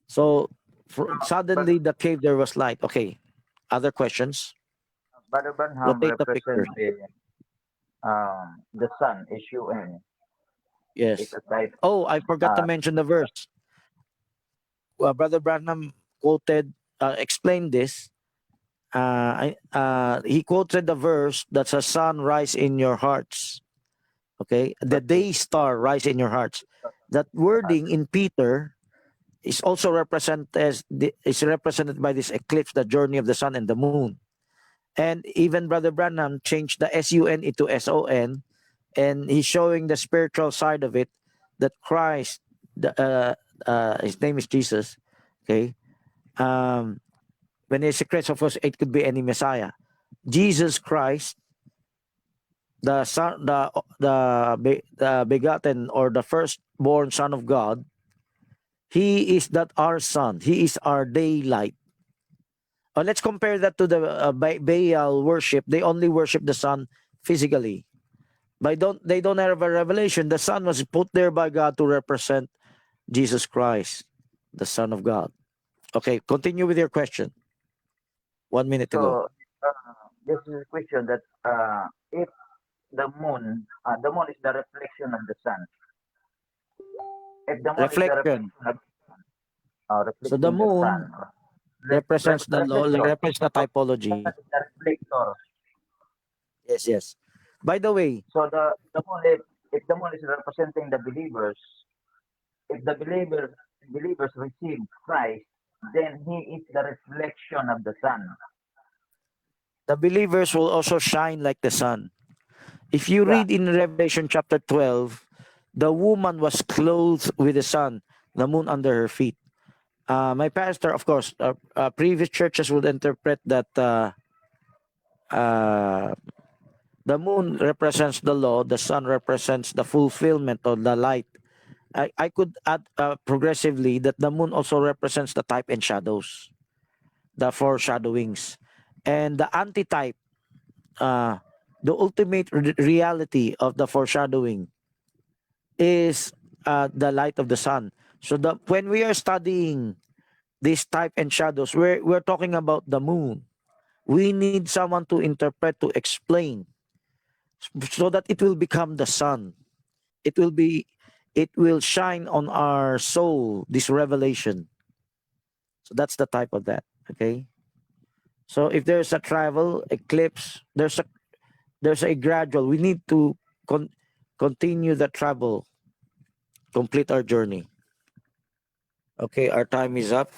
so
But
suddenly the cave there was light. Okay, other questions?
Brother Branham
Rotate the picture.
represents the sun, SUN. It's
Yes.
a type.
Oh, I forgot to
Uh,
mention the verse. Brother Branham quoted, explained this. He quoted the verse that's a sun rise in your hearts. Okay, the
but it
day star rise in your hearts. That
your heart.
wording in Peter is also is represented by this eclipse, the journey of the sun and the moon. And even Brother Branham changed the SUN into SON, and he's showing the spiritual side of it. That Christ, his name is Jesus. Okay, um, when it's a Christ, of course, it could be any Messiah. Jesus Christ, the son, the begotten or the firstborn Son of God. He is that our sun. He is our daylight. Let's compare that to the Baal worship. They only worship the sun physically. But they don't have a revelation. The sun was put there by God to represent Jesus Christ, the Son of God. Okay, continue with your question. 1 minute to go.
So this is a question that if the moon is the reflection of the sun. If the moon is the
Reflection. So the
reflecting the sun,
moon represents the law,
reflector,
represents the typology.
sun is the reflector.
Yes, yes. By the way,
So the moon, if the moon is representing the believers, if the believers receive Christ, then he is the reflection of the sun.
the believers will also shine like the sun. If you
Yeah.
read in Revelation chapter 12, the woman was clothed with the sun, the moon under her feet. My pastor, of course, previous churches would interpret that uh, the moon represents the law, the sun represents the fulfillment of the light. I could add progressively that the moon also represents the type and shadows, the foreshadowings, and the antitype, uh, the ultimate reality of the foreshadowing is the light of the sun. So when we are studying this type and shadows, we're talking about the moon. We need someone to interpret, to explain, so that it will become the sun. It will be, it will shine on our soul, this revelation. So that's the type of that. Okay. So if there's a travel eclipse, there's a gradual. We need to continue the travel, complete our journey. Okay, our time is up.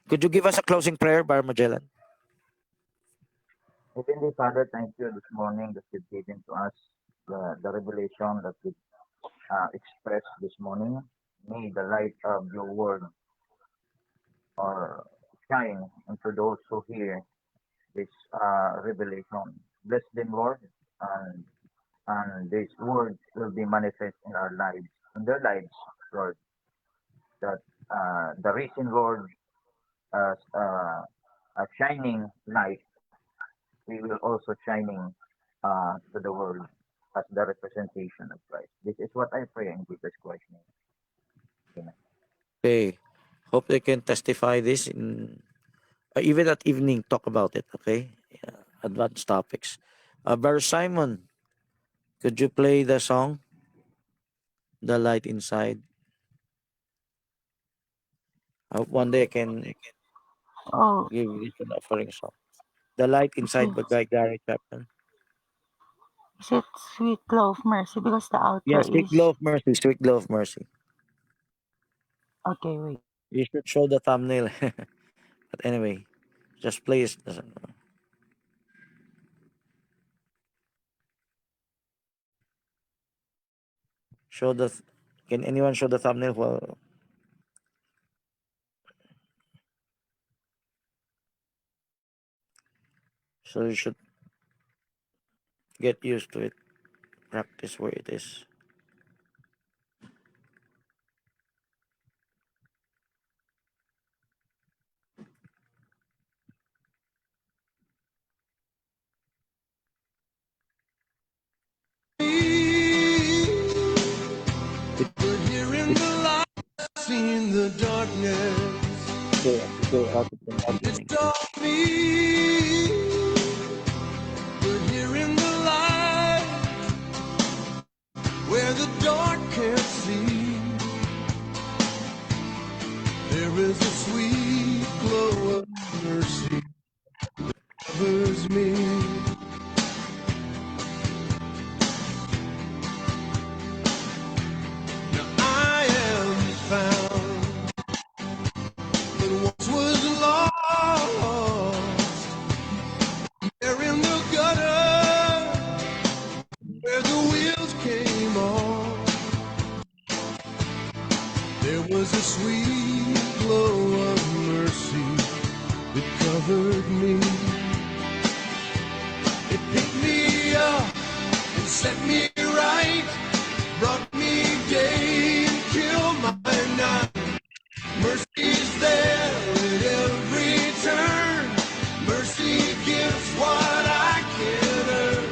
Could you give us a closing prayer, Bar Magellan?
Heavenly Father, thank you this morning that you've given to us the revelation that we expressed this morning. May the light of your word or shine into those who hear this revelation. Bless them, Lord, and this word will be manifest in our lives, in their lives, Lord. That the risen Lord as a shining light, we will also shining to the world as the representation of Christ. This is what I pray in Jesus Christ's name. Amen.
Okay. Hope they can testify this in even at evening. Talk about it. Okay. Yeah. Advanced topics. Brother Simon, could you play the song, "The Light Inside"? I hope one day I can
Oh,
give this an offering song. "The Light Inside" by Gary Chapman.
is it Sweet Glow of Mercy? Because the
Yes,
outro
Sweet
is.
Glow of Mercy. Sweet Glow of Mercy.
Okay, wait.
You should show the thumbnail. But anyway, just play it. Show the. Can anyone show the thumbnail? Well, so you should get used to it. Practice where it is. It,
But here in the light, seeing the darkness,
okay, how to pronounce in
it's
English.
all me. But here in the light, where the dark can't see, there is a sweet glow of mercy covers me. Now I am found, but once was lost. There in the gutter, where the wheels came off, there was a sweet glow of mercy that covered me. It picked me up and set me right, brought me day and killed my night. Mercy's there at every turn. Mercy gives what I can earn.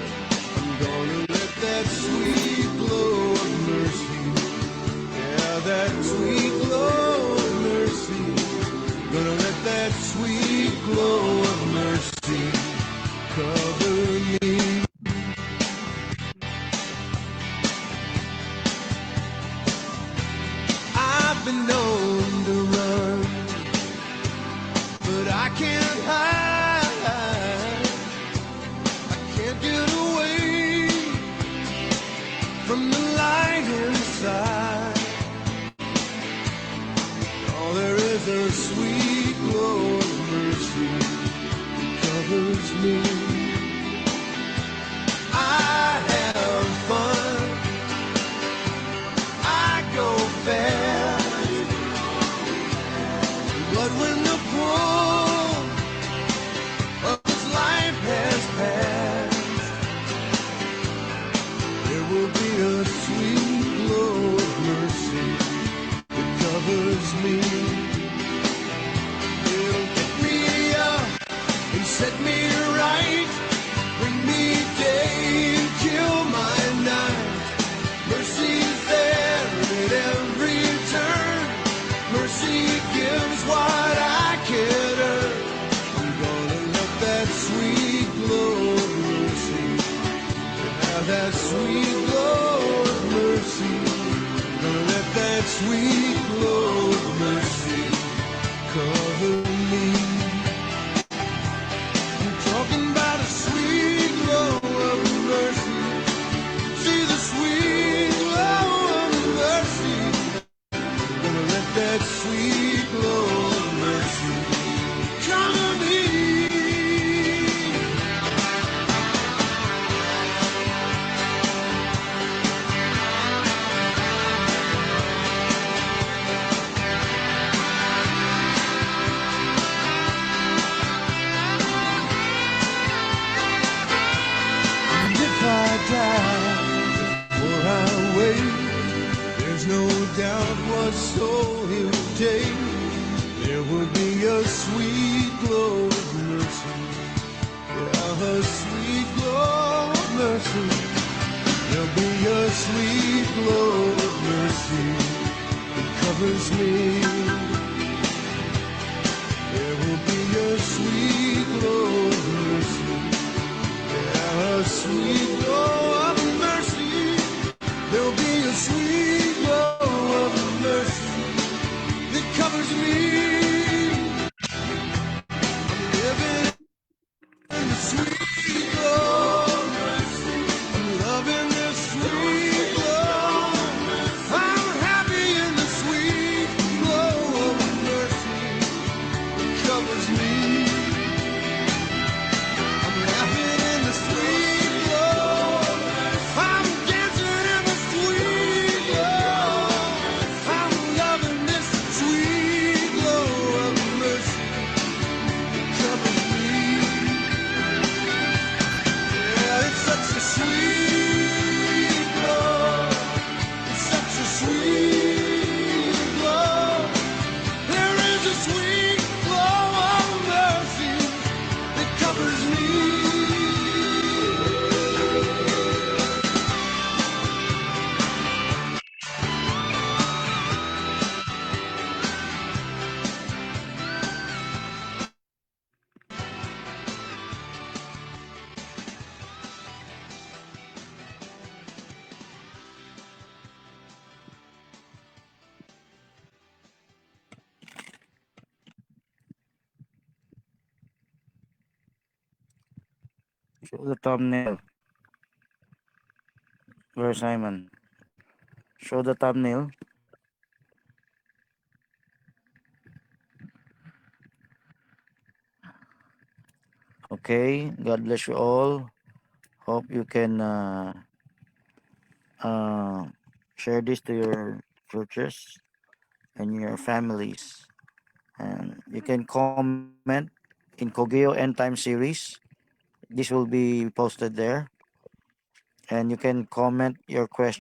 I'm gonna let that sweet glow of mercy, yeah, that sweet glow of mercy, gonna let that sweet glow of mercy cover me. I've been known to run, but I can't hide. I can't get away from the light inside. Oh, there is a sweet glow of mercy that covers me. I have fun, I go fast, but when the pull of this life has passed, there will be a sweet glow of mercy that covers me. It'll pick me up and set me right, bring me day and kill my night. Mercy's there at every turn. Mercy gives what I can earn. I'm gonna let that sweet glow of mercy, have that sweet glow of mercy, gonna let that sweet glow of mercy cover me. day, there will be a sweet glow of mercy. Yeah, a sweet glow of mercy. There'll be a sweet glow of mercy that covers me. There will be a sweet glow of mercy. Yeah, a sweet glow of mercy. There'll be a sweet glow of mercy that covers me. I'm living in the sweet glow of mercy. I'm loving this sweet glow. I'm happy in the sweet glow of mercy that covers me. I'm laughing in the sweet glow. I'm dancing in the sweet glow. I'm loving this sweet glow of mercy that covers me. Yeah, it's such a sweet glow. It's such a sweet glow. There is a sweet glow of mercy that covers me.
Show the thumbnail. Where's Simon? Show the thumbnail. Okay. God bless you all. Hope you can uh, share this to your churches and your families. And you can comment in Kogeo End Time series. This will be posted there. And you can comment your questions